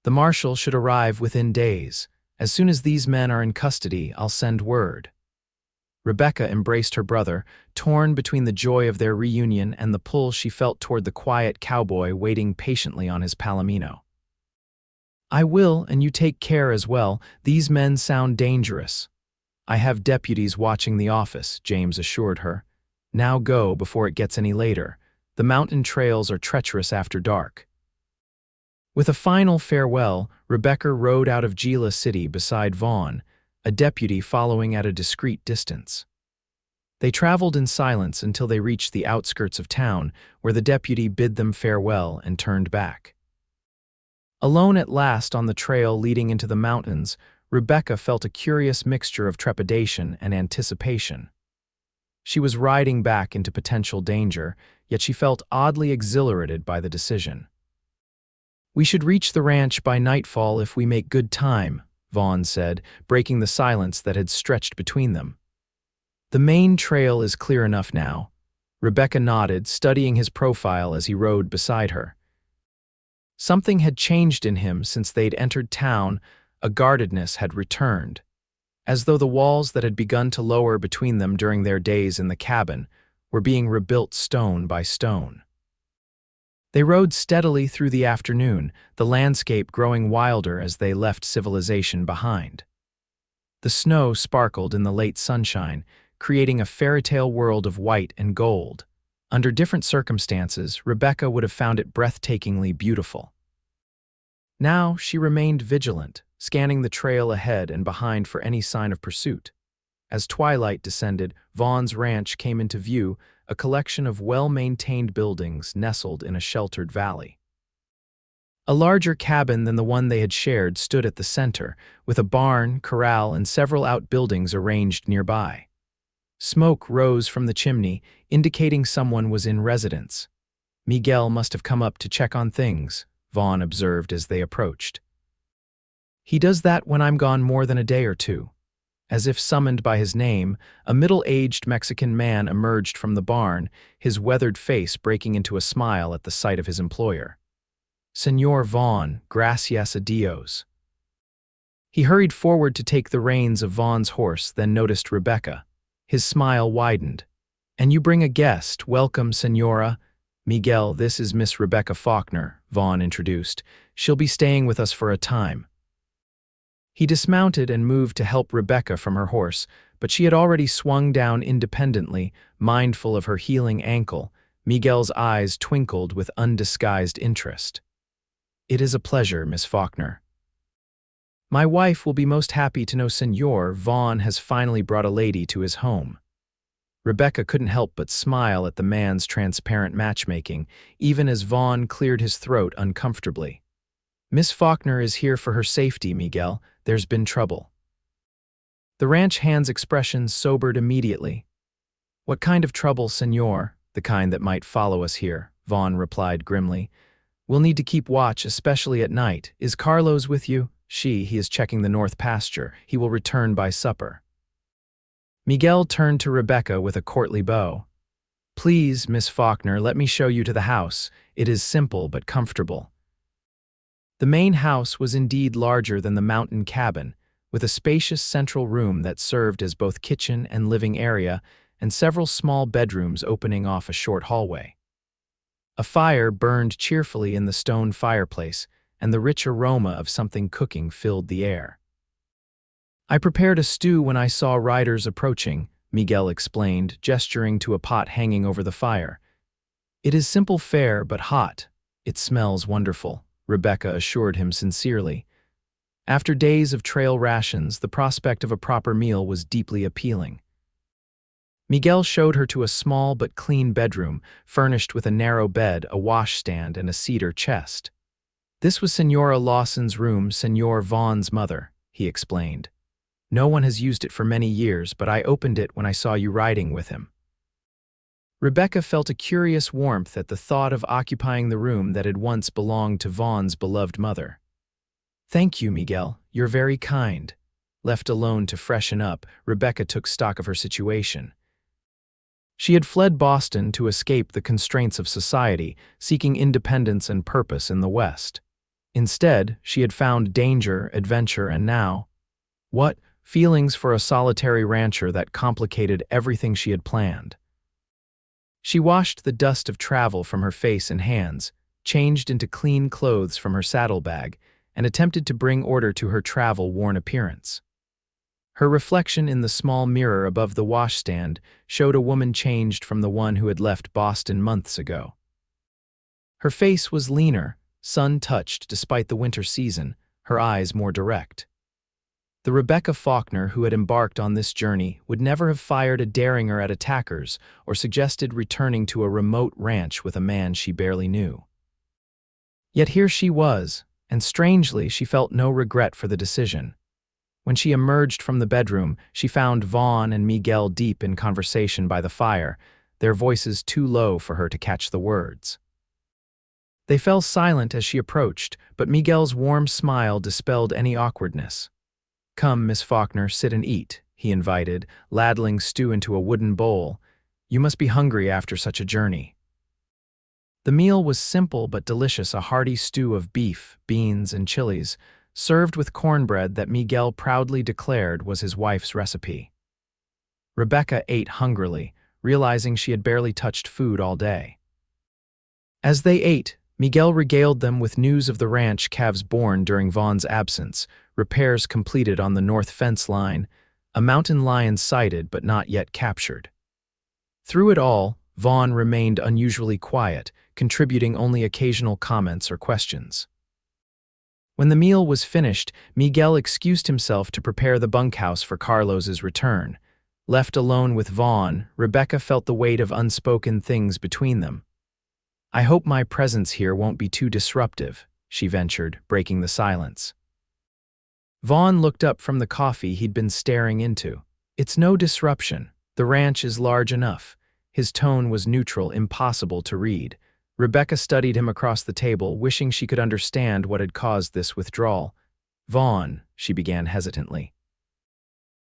A: The marshal should arrive within days. As soon as these men are in custody, I'll send word. Rebecca embraced her brother, torn between the joy of their reunion and the pull she felt toward the quiet cowboy waiting patiently on his palomino. I will, and you take care as well. These men sound dangerous. I have deputies watching the office, James assured her. Now go before it gets any later. The mountain trails are treacherous after dark. With a final farewell, Rebecca rode out of Gila City beside Vaughn, a deputy following at a discreet distance. They traveled in silence until they reached the outskirts of town, where the deputy bid them farewell and turned back. Alone at last on the trail leading into the mountains, Rebecca felt a curious mixture of trepidation and anticipation. She was riding back into potential danger, yet she felt oddly exhilarated by the decision. "We should reach the ranch by nightfall if we make good time," Vaughn said, breaking the silence that had stretched between them. "The main trail is clear enough now." Rebecca nodded, studying his profile as he rode beside her. Something had changed in him since they'd entered town. A guardedness had returned, as though the walls that had begun to lower between them during their days in the cabin were being rebuilt stone by stone. They rode steadily through the afternoon, the landscape growing wilder as they left civilization behind. The snow sparkled in the late sunshine, creating a fairy-tale world of white and gold. Under different circumstances, Rebecca would have found it breathtakingly beautiful. Now she remained vigilant, scanning the trail ahead and behind for any sign of pursuit. As twilight descended, Vaughn's ranch came into view, a collection of well-maintained buildings nestled in a sheltered valley. A larger cabin than the one they had shared stood at the center, with a barn, corral, and several outbuildings arranged nearby. Smoke rose from the chimney, indicating someone was in residence. "Miguel must have come up to check on things," Vaughn observed as they approached. "He does that when I'm gone more than a day or two." As if summoned by his name, a middle-aged Mexican man emerged from the barn, his weathered face breaking into a smile at the sight of his employer. "Señor Vaughn, gracias a Dios." He hurried forward to take the reins of Vaughn's horse, then noticed Rebecca. His smile widened. "And you bring a guest. Welcome, Señora." "Miguel, this is Miss Rebecca Faulkner," Vaughn introduced. "She'll be staying with us for a time." He dismounted and moved to help Rebecca from her horse, but she had already swung down independently, mindful of her healing ankle. Miguel's eyes twinkled with undisguised interest. "It is a pleasure, Miss Faulkner." "My wife will be most happy to know Señor Vaughn has finally brought a lady to his home." Rebecca couldn't help but smile at the man's transparent matchmaking, even as Vaughn cleared his throat uncomfortably. "Miss Faulkner is here for her safety, Miguel. There's been trouble." The ranch hand's expression sobered immediately. "What kind of trouble, Señor?" "The kind that might follow us here," Vaughn replied grimly. "We'll need to keep watch, especially at night. Is Carlos with you?" He is checking the north pasture. He will return by supper." Miguel turned to Rebecca with a courtly bow. "Please, Miss Faulkner, let me show you to the house. It is simple but comfortable." The main house was indeed larger than the mountain cabin, with a spacious central room that served as both kitchen and living area, and several small bedrooms opening off a short hallway. A fire burned cheerfully in the stone fireplace, and the rich aroma of something cooking filled the air. "I prepared a stew when I saw riders approaching," Miguel explained, gesturing to a pot hanging over the fire. "It is simple fare but hot. It smells wonderful," Rebecca assured him sincerely. After days of trail rations, the prospect of a proper meal was deeply appealing. Miguel showed her to a small but clean bedroom, furnished with a narrow bed, a washstand, and a cedar chest. "This was Señora Lawson's room, Señor Vaughn's mother," he explained. "No one has used it for many years, but I opened it when I saw you riding with him." Rebecca felt a curious warmth at the thought of occupying the room that had once belonged to Vaughn's beloved mother. "Thank you, Miguel. You're very kind." Left alone to freshen up, Rebecca took stock of her situation. She had fled Boston to escape the constraints of society, seeking independence and purpose in the West. Instead, she had found danger, adventure, and now, feelings for a solitary rancher that complicated everything she had planned. She washed the dust of travel from her face and hands, changed into clean clothes from her saddlebag, and attempted to bring order to her travel-worn appearance. Her reflection in the small mirror above the washstand showed a woman changed from the one who had left Boston months ago. Her face was leaner, sun-touched despite the winter season, her eyes more direct. The Rebecca Faulkner who had embarked on this journey would never have fired a derringer at attackers or suggested returning to a remote ranch with a man she barely knew. Yet here she was, and strangely she felt no regret for the decision. When she emerged from the bedroom, she found Vaughn and Miguel deep in conversation by the fire, their voices too low for her to catch the words. They fell silent as she approached, but Miguel's warm smile dispelled any awkwardness. "Come, Miss Faulkner, sit and eat," he invited, ladling stew into a wooden bowl. "You must be hungry after such a journey." The meal was simple but delicious, a hearty stew of beef, beans, and chilies, served with cornbread that Miguel proudly declared was his wife's recipe. Rebecca ate hungrily, realizing she had barely touched food all day. As they ate, Miguel regaled them with news of the ranch calves born during Vaughn's absence, repairs completed on the north fence line, a mountain lion sighted but not yet captured. Through it all, Vaughn remained unusually quiet, contributing only occasional comments or questions. When the meal was finished, Miguel excused himself to prepare the bunkhouse for Carlos's return. Left alone with Vaughn, Rebecca felt the weight of unspoken things between them. "I hope my presence here won't be too disruptive," she ventured, breaking the silence. Vaughn looked up from the coffee he'd been staring into. "It's no disruption. The ranch is large enough." His tone was neutral, impossible to read. Rebecca studied him across the table, wishing she could understand what had caused this withdrawal. "Vaughn," she began hesitantly.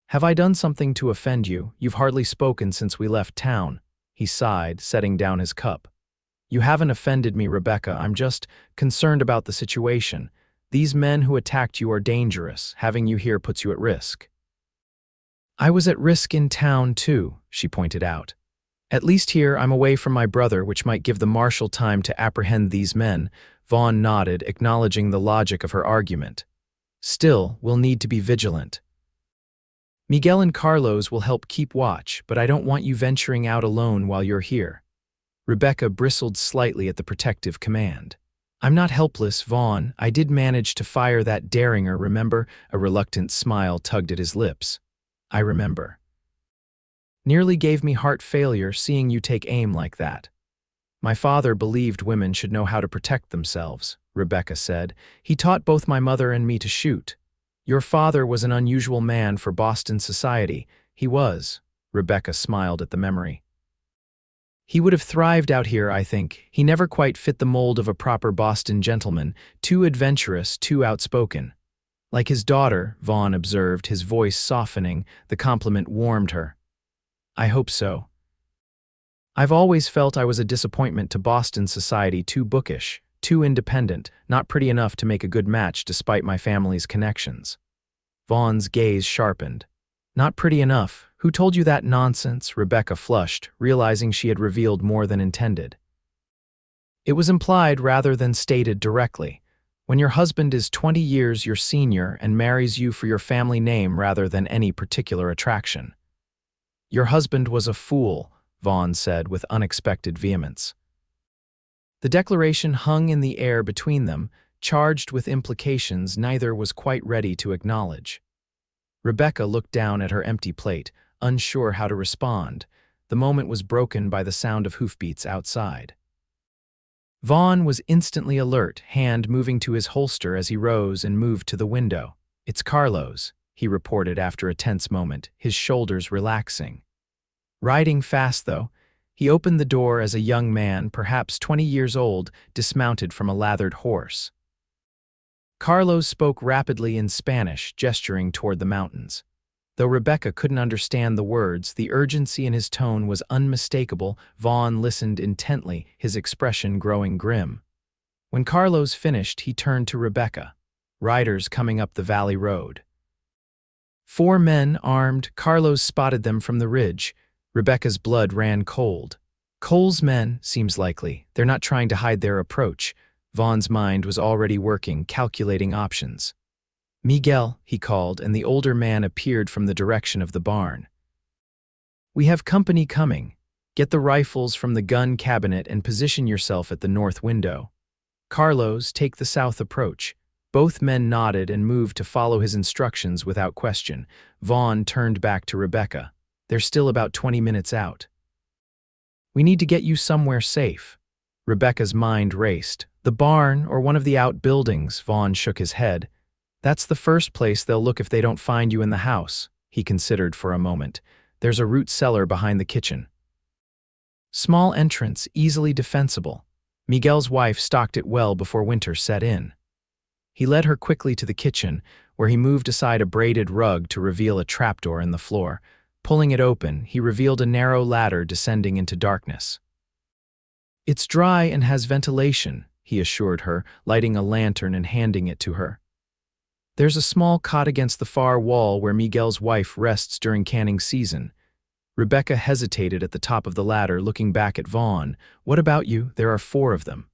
A: "Have I done something to offend you? You've hardly spoken since we left town." He sighed, setting down his cup. "You haven't offended me, Rebecca. I'm just concerned about the situation. These men who attacked you are dangerous. Having you here puts you at risk." "I was at risk in town, too," she pointed out. "At least here I'm away from my brother, which might give the marshal time to apprehend these men." Vaughn nodded, acknowledging the logic of her argument. "Still, we'll need to be vigilant. Miguel and Carlos will help keep watch, but I don't want you venturing out alone while you're here." Rebecca bristled slightly at the protective command. "I'm not helpless, Vaughn. I did manage to fire that derringer, remember?" A reluctant smile tugged at his lips. "I remember. Nearly gave me heart failure seeing you take aim like that." "My father believed women should know how to protect themselves," Rebecca said. "He taught both my mother and me to shoot." "Your father was an unusual man for Boston society." "He was." Rebecca smiled at the memory. "He would have thrived out here, I think. He never quite fit the mold of a proper Boston gentleman, too adventurous, too outspoken." "Like his daughter," Vaughn observed, his voice softening. The compliment warmed her. "I hope so. I've always felt I was a disappointment to Boston society, too bookish, too independent, not pretty enough to make a good match despite my family's connections." Vaughn's gaze sharpened. "Not pretty enough? Who told you that nonsense?" Rebecca flushed, realizing she had revealed more than intended. "It was implied rather than stated directly. When your husband is 20 years your senior and marries you for your family name rather than any particular attraction." "Your husband was a fool," Vaughn said with unexpected vehemence. The declaration hung in the air between them, charged with implications neither was quite ready to acknowledge. Rebecca looked down at her empty plate, unsure how to respond. The moment was broken by the sound of hoofbeats outside. Vaughn was instantly alert, hand moving to his holster as he rose and moved to the window. "It's Carlos," he reported after a tense moment, his shoulders relaxing. Riding fast, though, he opened the door as a young man, perhaps 20 years old, dismounted from a lathered horse. Carlos spoke rapidly in Spanish, gesturing toward the mountains. Though Rebecca couldn't understand the words, the urgency in his tone was unmistakable. Vaughn listened intently, his expression growing grim. When Carlos finished, he turned to Rebecca. "Riders coming up the valley road." 4 men, armed. Carlos spotted them from the ridge. Rebecca's blood ran cold. "Cole's men, seems likely. They're not trying to hide their approach." Vaughn's mind was already working, calculating options. "Miguel," he called, and the older man appeared from the direction of the barn. "We have company coming. Get the rifles from the gun cabinet and position yourself at the north window." Carlos, take the south approach. Both men nodded and moved to follow his instructions without question. Vaughn turned back to Rebecca. They're still about 20 minutes out. We need to get you somewhere safe. Rebecca's mind raced. The barn or one of the outbuildings, Vaughn shook his head. That's the first place they'll look if they don't find you in the house, he considered for a moment. There's a root cellar behind the kitchen. Small entrance, easily defensible. Miguel's wife stocked it well before winter set in. He led her quickly to the kitchen, where he moved aside a braided rug to reveal a trapdoor in the floor. Pulling it open, he revealed a narrow ladder descending into darkness. It's dry and has ventilation, he assured her, lighting a lantern and handing it to her. There's a small cot against the far wall where Miguel's wife rests during canning season. Rebecca hesitated at the top of the ladder, looking back at Vaughn. What about you? There are 4 of them.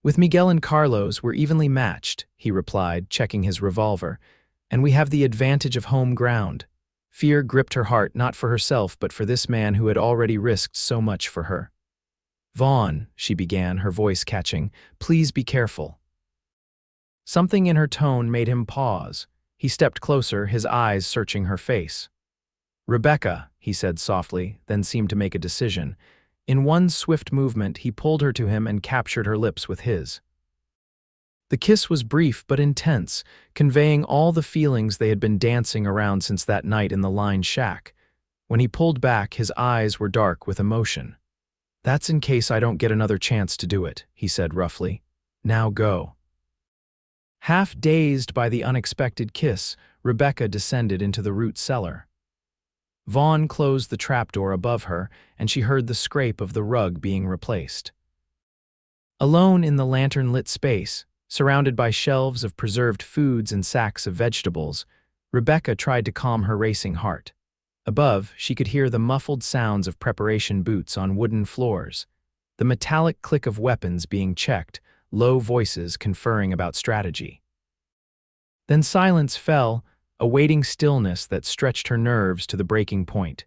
A: With Miguel and Carlos, we're evenly matched, he replied, checking his revolver. And we have the advantage of home ground. Fear gripped her heart, not for herself, but for this man who had already risked so much for her. Vaughn, she began, her voice catching, please be careful. Something in her tone made him pause. He stepped closer, his eyes searching her face. Rebecca, he said softly, then seemed to make a decision. In one swift movement, he pulled her to him and captured her lips with his. The kiss was brief but intense, conveying all the feelings they had been dancing around since that night in the lined shack. When he pulled back, his eyes were dark with emotion. That's in case I don't get another chance to do it, he said roughly. Now go. Half dazed by the unexpected kiss, Rebecca descended into the root cellar. Vaughn closed the trapdoor above her, and she heard the scrape of the rug being replaced. Alone in the lantern-lit space, surrounded by shelves of preserved foods and sacks of vegetables, Rebecca tried to calm her racing heart. Above, she could hear the muffled sounds of preparation boots on wooden floors, the metallic click of weapons being checked, low voices conferring about strategy. Then silence fell, a waiting stillness that stretched her nerves to the breaking point.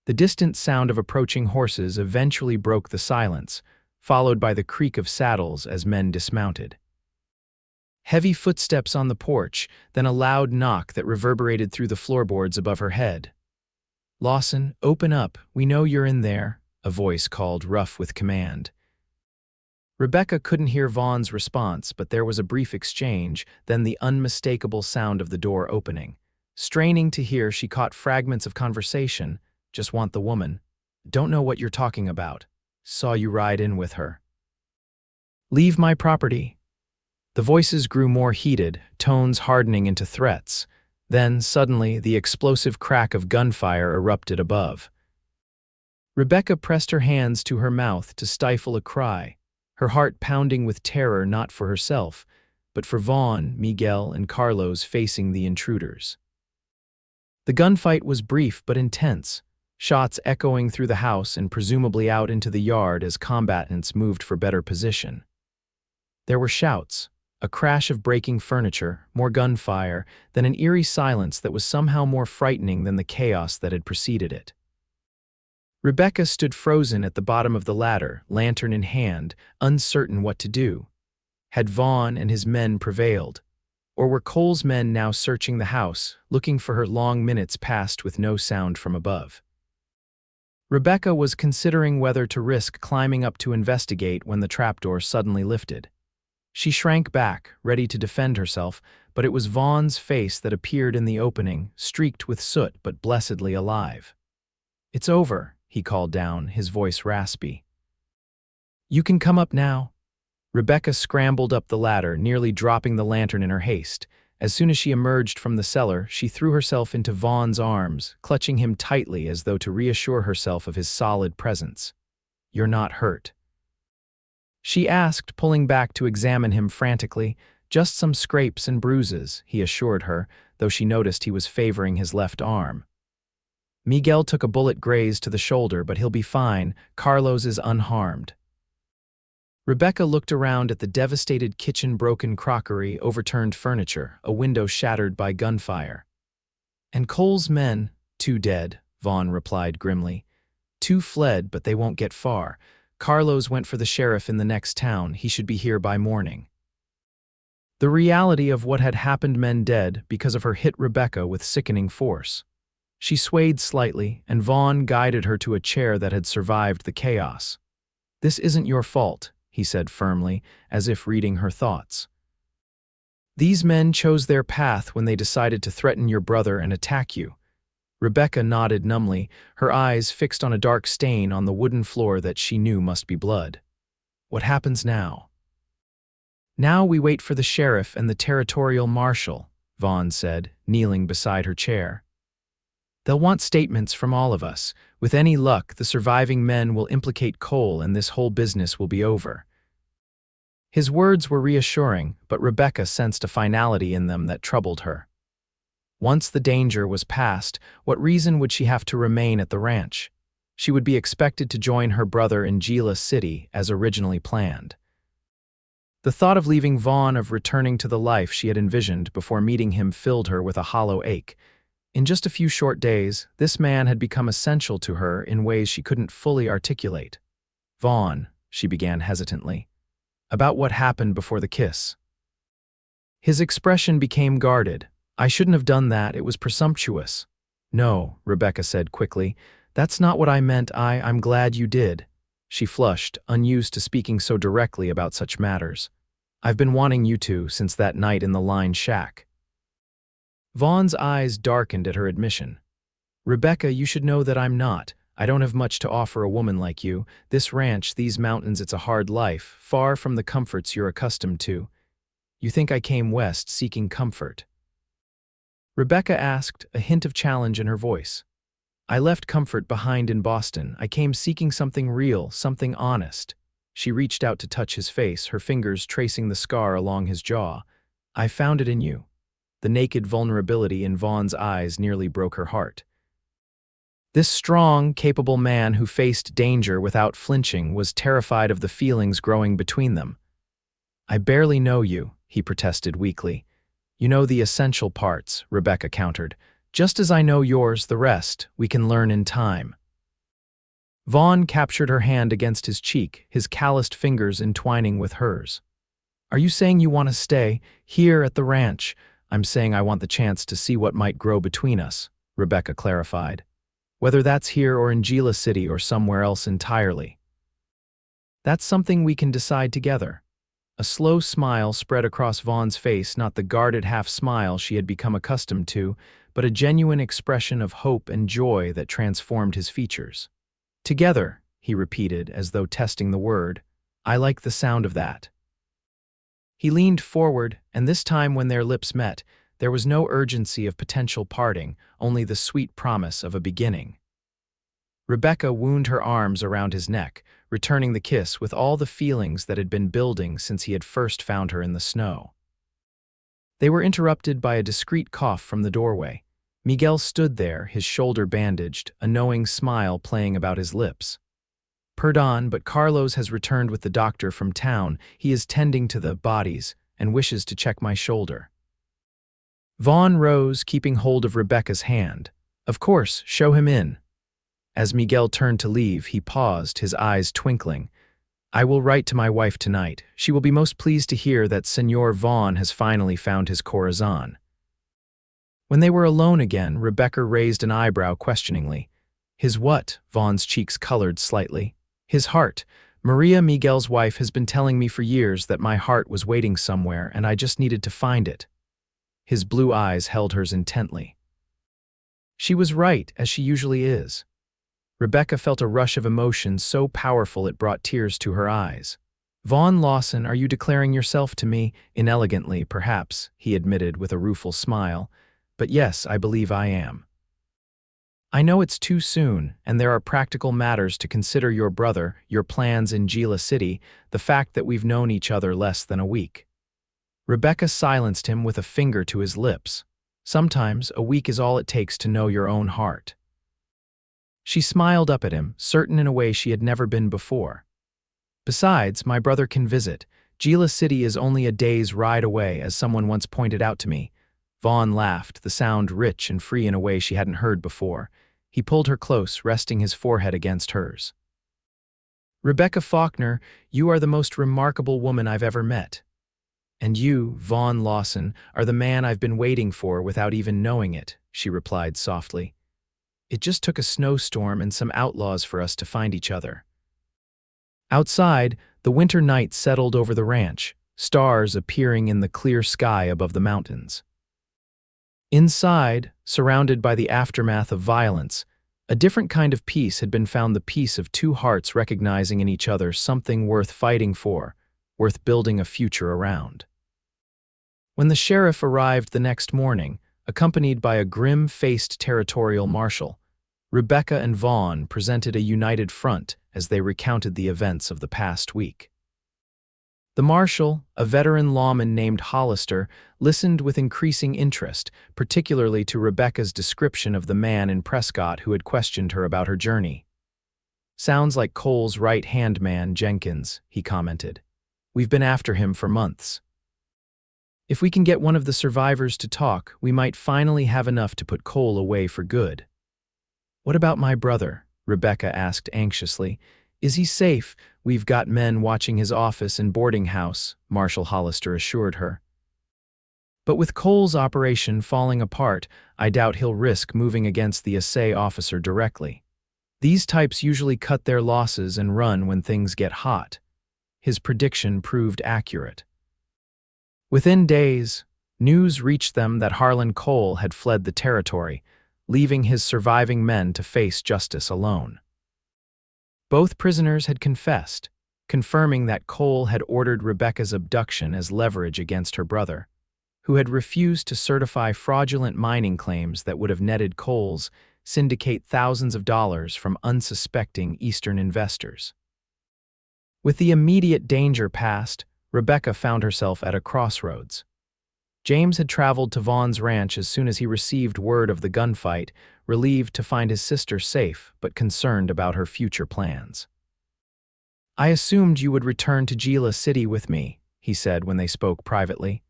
A: The distant sound of approaching horses eventually broke the silence, followed by the creak of saddles as men dismounted. Heavy footsteps on the porch, then a loud knock that reverberated through the floorboards above her head. Lawson, open up, we know you're in there, a voice called, rough with command. Rebecca couldn't hear Vaughn's response, but there was a brief exchange, then the unmistakable sound of the door opening. Straining to hear, she caught fragments of conversation. Just want the woman. Don't know what you're talking about. Saw you ride in with her. Leave my property. The voices grew more heated, tones hardening into threats. Then, suddenly, the explosive crack of gunfire erupted above. Rebecca pressed her hands to her mouth to stifle a cry, her heart pounding with terror not for herself, but for Vaughn, Miguel, and Carlos facing the intruders. The gunfight was brief but intense, shots echoing through the house and presumably out into the yard as combatants moved for better position. There were shouts, a crash of breaking furniture, more gunfire, then an eerie silence that was somehow more frightening than the chaos that had preceded it. Rebecca stood frozen at the bottom of the ladder, lantern in hand, uncertain what to do. Had Vaughn and his men prevailed? Or were Cole's men now searching the house, looking for her long minutes passed with no sound from above? Rebecca was considering whether to risk climbing up to investigate when the trapdoor suddenly lifted. She shrank back, ready to defend herself, but it was Vaughn's face that appeared in the opening, streaked with soot but blessedly alive. It's over, he called down, his voice raspy. You can come up now. Rebecca scrambled up the ladder, nearly dropping the lantern in her haste. As soon as she emerged from the cellar, she threw herself into Vaughn's arms, clutching him tightly as though to reassure herself of his solid presence. You're not hurt. She asked, pulling back to examine him frantically. Just some scrapes and bruises, he assured her, though she noticed he was favoring his left arm. Miguel took a bullet graze to the shoulder, but he'll be fine. Carlos is unharmed. Rebecca looked around at the devastated kitchen, broken crockery, overturned furniture, a window shattered by gunfire. And Cole's men, 2 dead, Vaughn replied grimly. 2 fled, but they won't get far. Carlos went for the sheriff in the next town. He should be here by morning. The reality of what had happened men dead because of her hit Rebecca with sickening force. She swayed slightly, and Vaughn guided her to a chair that had survived the chaos. "This isn't your fault," he said firmly, as if reading her thoughts. "These men chose their path when they decided to threaten your brother and attack you." Rebecca nodded numbly, her eyes fixed on a dark stain on the wooden floor that she knew must be blood. "What happens now?" "Now we wait for the sheriff and the territorial marshal," Vaughn said, kneeling beside her chair. "They'll want statements from all of us. With any luck, the surviving men will implicate Cole and this whole business will be over." His words were reassuring, but Rebecca sensed a finality in them that troubled her. Once the danger was past, what reason would she have to remain at the ranch? She would be expected to join her brother in Gila City as originally planned. The thought of leaving Vaughn, of returning to the life she had envisioned before meeting him, filled her with a hollow ache. In just a few short days, this man had become essential to her in ways she couldn't fully articulate. "Vaughn," she began hesitantly, "about what happened before the kiss." His expression became guarded. "I shouldn't have done that, it was presumptuous." "No," Rebecca said quickly, "that's not what I meant. I'm glad you did." She flushed, unused to speaking so directly about such matters. "I've been wanting you to since that night in the line shack." Vaughn's eyes darkened at her admission. "Rebecca, you should know that I'm not. I don't have much to offer a woman like you. This ranch, these mountains, it's a hard life, far from the comforts you're accustomed to. You think I came west seeking comfort?" Rebecca asked, a hint of challenge in her voice. "I left comfort behind in Boston. I came seeking something real, something honest." She reached out to touch his face, her fingers tracing the scar along his jaw. "I found it in you." The naked vulnerability in Vaughn's eyes nearly broke her heart. This strong, capable man who faced danger without flinching was terrified of the feelings growing between them. "I barely know you," he protested weakly. "You know the essential parts," Rebecca countered. "Just as I know yours, the rest, we can learn in time." Vaughn captured her hand against his cheek, his calloused fingers entwining with hers. "Are you saying you want to stay here at the ranch?" "I'm saying I want the chance to see what might grow between us," Rebecca clarified. "Whether that's here or in Gila City or somewhere else entirely. That's something we can decide together." A slow smile spread across Vaughn's face, not the guarded half-smile she had become accustomed to, but a genuine expression of hope and joy that transformed his features. "Together," he repeated, as though testing the word. "I like the sound of that." He leaned forward, and this time when their lips met, there was no urgency of potential parting, only the sweet promise of a beginning. Rebecca wound her arms around his neck, returning the kiss with all the feelings that had been building since he had first found her in the snow. They were interrupted by a discreet cough from the doorway. Miguel stood there, his shoulder bandaged, a knowing smile playing about his lips. "Pardon, but Carlos has returned with the doctor from town. He is tending to the bodies and wishes to check my shoulder." Vaughn rose, keeping hold of Rebecca's hand. "Of course, show him in." As Miguel turned to leave, he paused, his eyes twinkling. "I will write to my wife tonight. She will be most pleased to hear that Señor Vaughn has finally found his corazon." When they were alone again, Rebecca raised an eyebrow questioningly. "His what?" Vaughn's cheeks colored slightly. "His heart. Maria, Miguel's wife, has been telling me for years that my heart was waiting somewhere and I just needed to find it." His blue eyes held hers intently. She was right, as she usually is. Rebecca felt a rush of emotion so powerful it brought tears to her eyes. "Vaughn Lawson, are you declaring yourself to me?" "Inelegantly, perhaps," he admitted with a rueful smile. "But yes, I believe I am. I know it's too soon, and there are practical matters to consider: your brother, your plans in Gila City, the fact that we've known each other less than a week." Rebecca silenced him with a finger to his lips. "Sometimes a week is all it takes to know your own heart." She smiled up at him, certain in a way she had never been before. "Besides, my brother can visit. Gila City is only a day's ride away, as someone once pointed out to me." Vaughn laughed, the sound rich and free in a way she hadn't heard before. He pulled her close, resting his forehead against hers. Rebecca Faulkner, you are the most remarkable woman I've ever met. And you, Vaughn Lawson, are the man I've been waiting for without even knowing it, she replied softly. It just took a snowstorm and some outlaws for us to find each other. Outside, the winter night settled over the ranch, stars appearing in the clear sky above the mountains. Inside, surrounded by the aftermath of violence, a different kind of peace had been found, the peace of two hearts recognizing in each other something worth fighting for, worth building a future around. When the sheriff arrived the next morning, accompanied by a grim-faced territorial marshal, Rebecca and Vaughn presented a united front as they recounted the events of the past week. The marshal, a veteran lawman named Hollister, listened with increasing interest, particularly to Rebecca's description of the man in Prescott who had questioned her about her journey. "Sounds like Cole's right-hand man, Jenkins," he commented. "We've been after him for months. If we can get one of the survivors to talk, we might finally have enough to put Cole away for good." "What about my brother?" Rebecca asked anxiously. "Is he safe? We've got men watching his office and boarding house," Marshal Hollister assured her. "But with Cole's operation falling apart, I doubt he'll risk moving against the assay officer directly. These types usually cut their losses and run when things get hot." His prediction proved accurate. Within days, news reached them that Harlan Cole had fled the territory, leaving his surviving men to face justice alone. Both prisoners had confessed, confirming that Cole had ordered Rebecca's abduction as leverage against her brother, who had refused to certify fraudulent mining claims that would have netted Cole's syndicate thousands of dollars from unsuspecting Eastern investors. With the immediate danger past, Rebecca found herself at a crossroads. James had traveled to Vaughn's ranch as soon as he received word of the gunfight, relieved to find his sister safe but concerned about her future plans. "I assumed you would return to Gila City with me," he said when they spoke privately.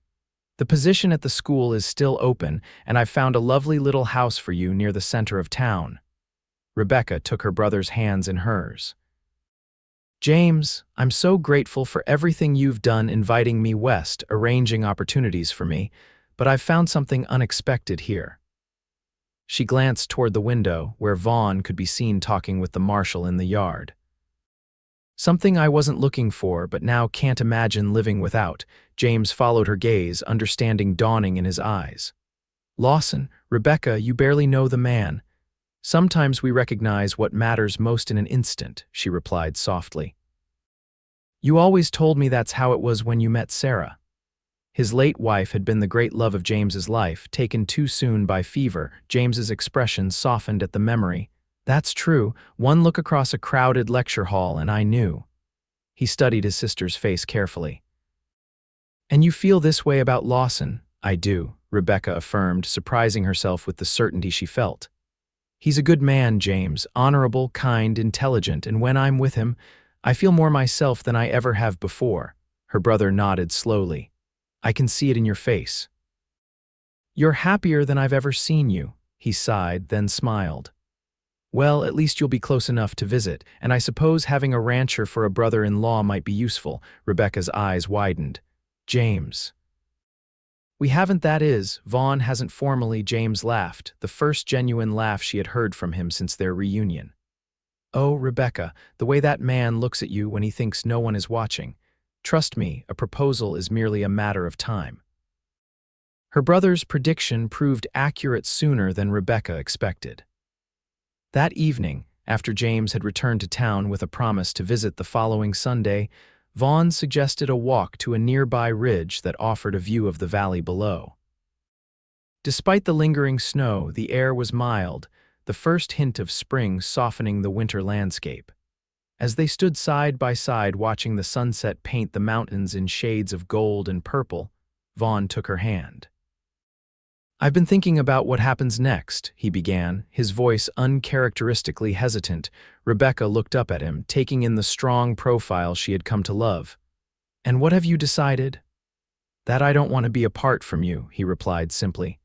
A: "The position at the school is still open, and I've found a lovely little house for you near the center of town." Rebecca took her brother's hands in hers. "James, I'm so grateful for everything you've done inviting me west, arranging opportunities for me, but I've found something unexpected here." She glanced toward the window, where Vaughn could be seen talking with the marshal in the yard. "Something I wasn't looking for, but now can't imagine living without." James followed her gaze, understanding dawning in his eyes. "Lawson, Rebecca, you barely know the man. Sometimes we recognize what matters most in an instant," she replied softly. "You always told me that's how it was when you met Sarah." His late wife had been the great love of James's life, taken too soon by fever. James's expression softened at the memory. "That's true. One look across a crowded lecture hall and I knew." He studied his sister's face carefully. "And you feel this way about Lawson?" "I do," Rebecca affirmed, surprising herself with the certainty she felt. "He's a good man, James, honorable, kind, intelligent, and when I'm with him, I feel more myself than I ever have before." Her brother nodded slowly. "I can see it in your face." "You're happier than I've ever seen you," he sighed, then smiled. "Well, at least you'll be close enough to visit, and I suppose having a rancher for a brother-in-law might be useful." Rebecca's eyes widened. "James." "We haven't, that is. Vaughn hasn't formally." James laughed, the first genuine laugh she had heard from him since their reunion. "Oh, Rebecca, the way that man looks at you when he thinks no one is watching. Trust me, a proposal is merely a matter of time." Her brother's prediction proved accurate sooner than Rebecca expected. That evening, after James had returned to town with a promise to visit the following Sunday, Vaughn suggested a walk to a nearby ridge that offered a view of the valley below. Despite the lingering snow, the air was mild, the first hint of spring softening the winter landscape. As they stood side by side watching the sunset paint the mountains in shades of gold and purple, Vaughn took her hand. "I've been thinking about what happens next," he began, his voice uncharacteristically hesitant. Rebecca looked up at him, taking in the strong profile she had come to love. "And what have you decided?" "That I don't want to be apart from you," he replied simply.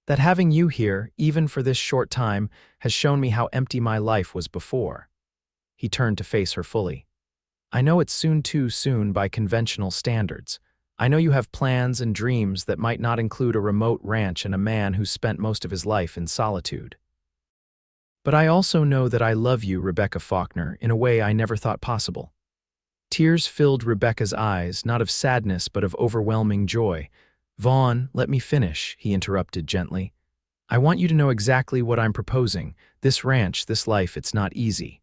A: "That having you here, even for this short time, has shown me how empty my life was before." He turned to face her fully. I know it's soon too soon by conventional standards. I know you have plans and dreams that might not include a remote ranch and a man who spent most of his life in solitude. But I also know that I love you, Rebecca Faulkner, in a way I never thought possible. Tears filled Rebecca's eyes, not of sadness but of overwhelming joy. Vaughn, let me finish, he interrupted gently. I want you to know exactly what I'm proposing. This ranch, this life, it's not easy.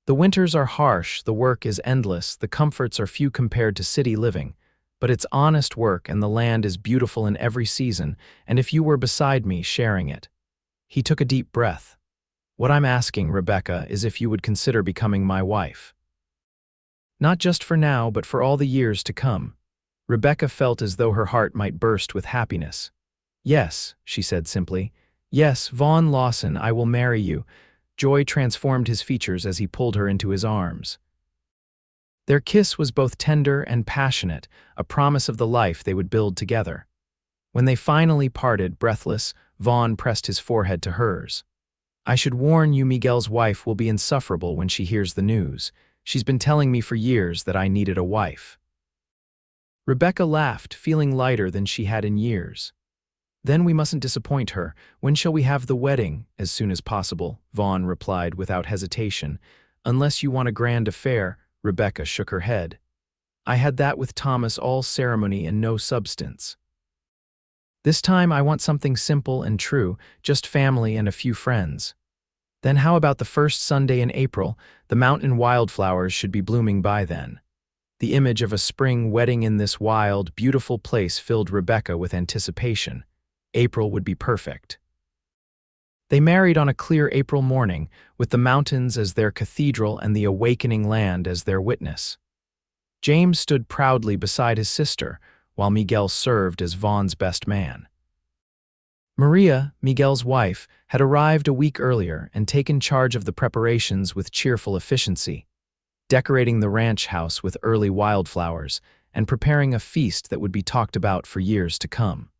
A: The winters are harsh, the work is endless, the comforts are few compared to city living. But it's honest work and the land is beautiful in every season, and if you were beside me, sharing it. He took a deep breath. What I'm asking, Rebecca, is if you would consider becoming my wife. Not just for now, but for all the years to come. Rebecca felt as though her heart might burst with happiness. Yes, she said simply. Yes, Vaughn Lawson, I will marry you. Joy transformed his features as he pulled her into his arms. Their kiss was both tender and passionate, a promise of the life they would build together. When they finally parted, breathless, Vaughn pressed his forehead to hers. I should warn you, Miguel's wife will be insufferable when she hears the news. She's been telling me for years that I needed a wife. Rebecca laughed, feeling lighter than she had in years. Then we mustn't disappoint her. When shall we have the wedding? As soon as possible, Vaughn replied without hesitation. Unless you want a grand affair, Rebecca shook her head. I had that with Thomas, all ceremony and no substance. This time I want something simple and true, just family and a few friends. Then how about the first Sunday in April? The mountain wildflowers should be blooming by then. The image of a spring wedding in this wild, beautiful place filled Rebecca with anticipation. April would be perfect. They married on a clear April morning, with the mountains as their cathedral and the awakening land as their witness. James stood proudly beside his sister, while Miguel served as Vaughn's best man. Maria, Miguel's wife, had arrived a week earlier and taken charge of the preparations with cheerful efficiency, decorating the ranch house with early wildflowers and preparing a feast that would be talked about for years to come.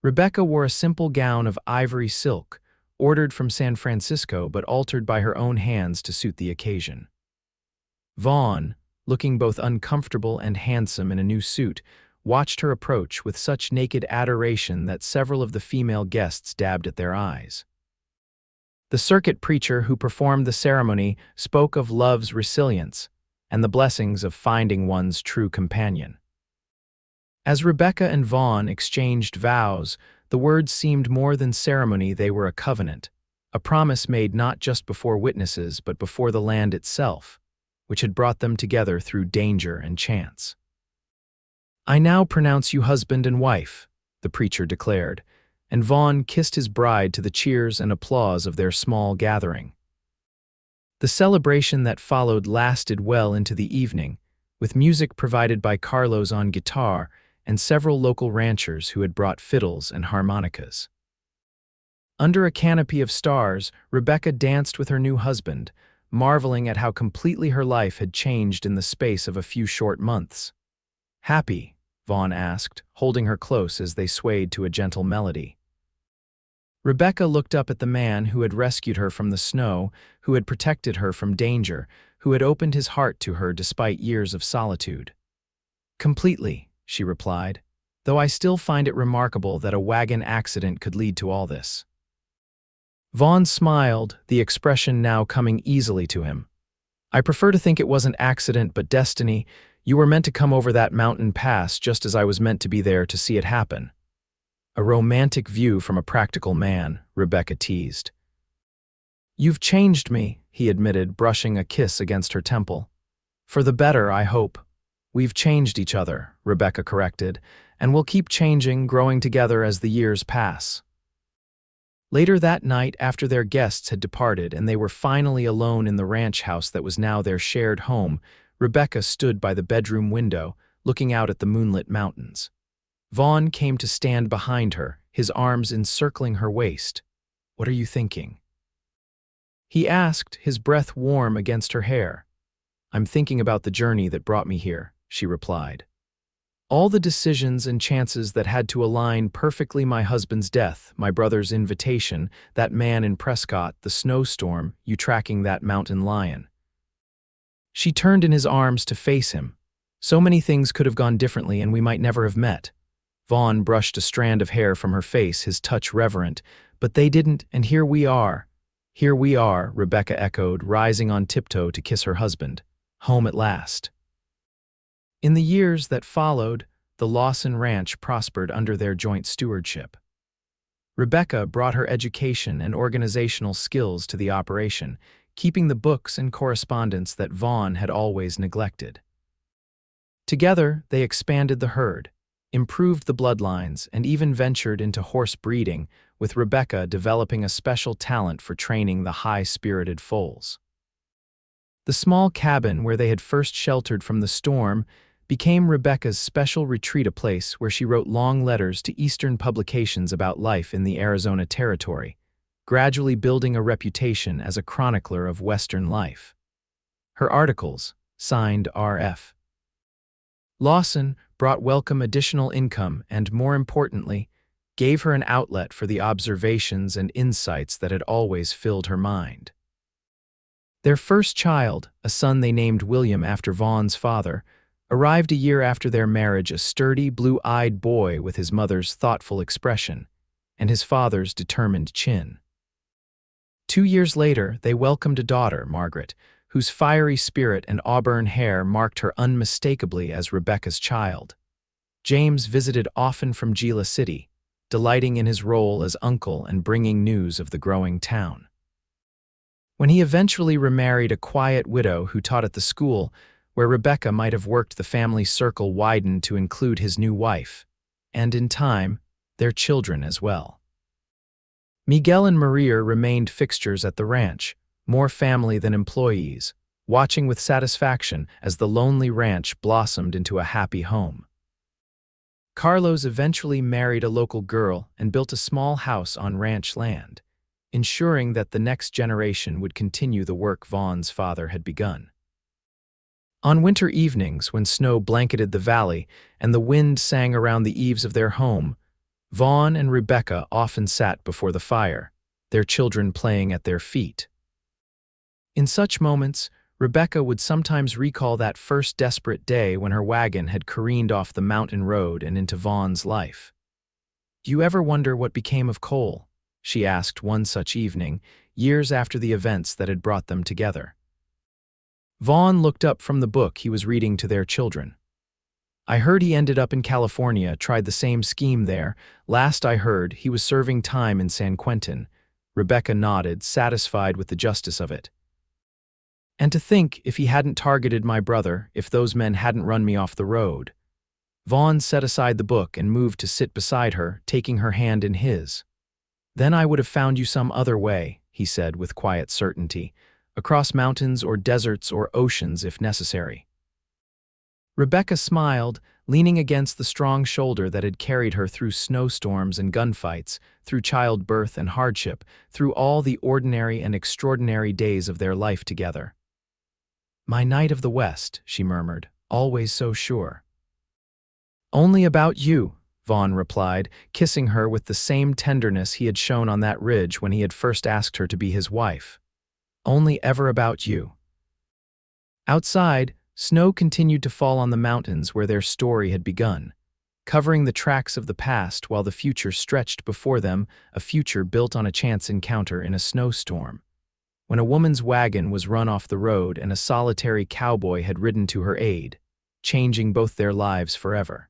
A: Rebecca wore a simple gown of ivory silk, ordered from San Francisco but altered by her own hands to suit the occasion. Vaughn, looking both uncomfortable and handsome in a new suit, watched her approach with such naked adoration that several of the female guests dabbed at their eyes. The circuit preacher who performed the ceremony spoke of love's resilience and the blessings of finding one's true companion. As Rebecca and Vaughn exchanged vows, the words seemed more than ceremony, they were a covenant, a promise made not just before witnesses but before the land itself, which had brought them together through danger and chance. I now pronounce you husband and wife, the preacher declared, and Vaughn kissed his bride to the cheers and applause of their small gathering. The celebration that followed lasted well into the evening, with music provided by Carlos on guitar and several local ranchers who had brought fiddles and harmonicas. Under a canopy of stars, Rebecca danced with her new husband, marveling at how completely her life had changed in the space of a few short months. Happy? Vaughn asked, holding her close as they swayed to a gentle melody. Rebecca looked up at the man who had rescued her from the snow, who had protected her from danger, who had opened his heart to her despite years of solitude. Completely, she replied, though I still find it remarkable that a wagon accident could lead to all this. Vaughn smiled, the expression now coming easily to him. I prefer to think it wasn't accident but destiny. You were meant to come over that mountain pass just as I was meant to be there to see it happen. A romantic view from a practical man, Rebecca teased. You've changed me, he admitted, brushing a kiss against her temple. For the better, I hope. We've changed each other, Rebecca corrected, and we'll keep changing, growing together as the years pass. Later that night, after their guests had departed and they were finally alone in the ranch house that was now their shared home, Rebecca stood by the bedroom window, looking out at the moonlit mountains. Vaughn came to stand behind her, his arms encircling her waist. What are you thinking? He asked, his breath warm against her hair. I'm thinking about the journey that brought me here, she replied. All the decisions and chances that had to align perfectly: my husband's death, my brother's invitation, that man in Prescott, the snowstorm, you tracking that mountain lion. She turned in his arms to face him. So many things could have gone differently and we might never have met. Vaughn brushed a strand of hair from her face, his touch reverent. But they didn't, and here we are. Here we are, Rebecca echoed, rising on tiptoe to kiss her husband. Home at last. In the years that followed, the Lawson Ranch prospered under their joint stewardship. Rebecca brought her education and organizational skills to the operation, keeping the books and correspondence that Vaughn had always neglected. Together, they expanded the herd, improved the bloodlines, and even ventured into horse breeding, with Rebecca developing a special talent for training the high-spirited foals. The small cabin where they had first sheltered from the storm became Rebecca's special retreat, a place where she wrote long letters to Eastern publications about life in the Arizona Territory, gradually building a reputation as a chronicler of Western life. Her articles, signed R.F. Lawson, brought welcome additional income and, more importantly, gave her an outlet for the observations and insights that had always filled her mind. Their first child, a son they named William after Vaughn's father, arrived a year after their marriage, a sturdy, blue-eyed boy with his mother's thoughtful expression and his father's determined chin. 2 years later, they welcomed a daughter, Margaret, whose fiery spirit and auburn hair marked her unmistakably as Rebecca's child. James visited often from Gila City, delighting in his role as uncle and bringing news of the growing town. When he eventually remarried a quiet widow who taught at the school where Rebecca might have worked, the family circle widened to include his new wife, and in time, their children as well. Miguel and Maria remained fixtures at the ranch, more family than employees, watching with satisfaction as the lonely ranch blossomed into a happy home. Carlos eventually married a local girl and built a small house on ranch land, ensuring that the next generation would continue the work Vaughn's father had begun. On winter evenings, when snow blanketed the valley and the wind sang around the eaves of their home, Vaughn and Rebecca often sat before the fire, their children playing at their feet. In such moments, Rebecca would sometimes recall that first desperate day when her wagon had careened off the mountain road and into Vaughn's life. "Do you ever wonder what became of Cole?" she asked one such evening, years after the events that had brought them together. Vaughn looked up from the book he was reading to their children. "I heard he ended up in California, tried the same scheme there. Last I heard, he was serving time in San Quentin." Rebecca nodded, satisfied with the justice of it. "And to think, if he hadn't targeted my brother, if those men hadn't run me off the road." Vaughn set aside the book and moved to sit beside her, taking her hand in his. "Then I would have found you some other way," he said with quiet certainty, "across mountains or deserts or oceans if necessary." Rebecca smiled, leaning against the strong shoulder that had carried her through snowstorms and gunfights, through childbirth and hardship, through all the ordinary and extraordinary days of their life together. "My Knight of the West," she murmured, "always so sure." "Only about you," Vaughn replied, kissing her with the same tenderness he had shown on that ridge when he had first asked her to be his wife. "Only ever about you." Outside, snow continued to fall on the mountains where their story had begun, covering the tracks of the past while the future stretched before them, a future built on a chance encounter in a snowstorm, when a woman's wagon was run off the road and a solitary cowboy had ridden to her aid, changing both their lives forever.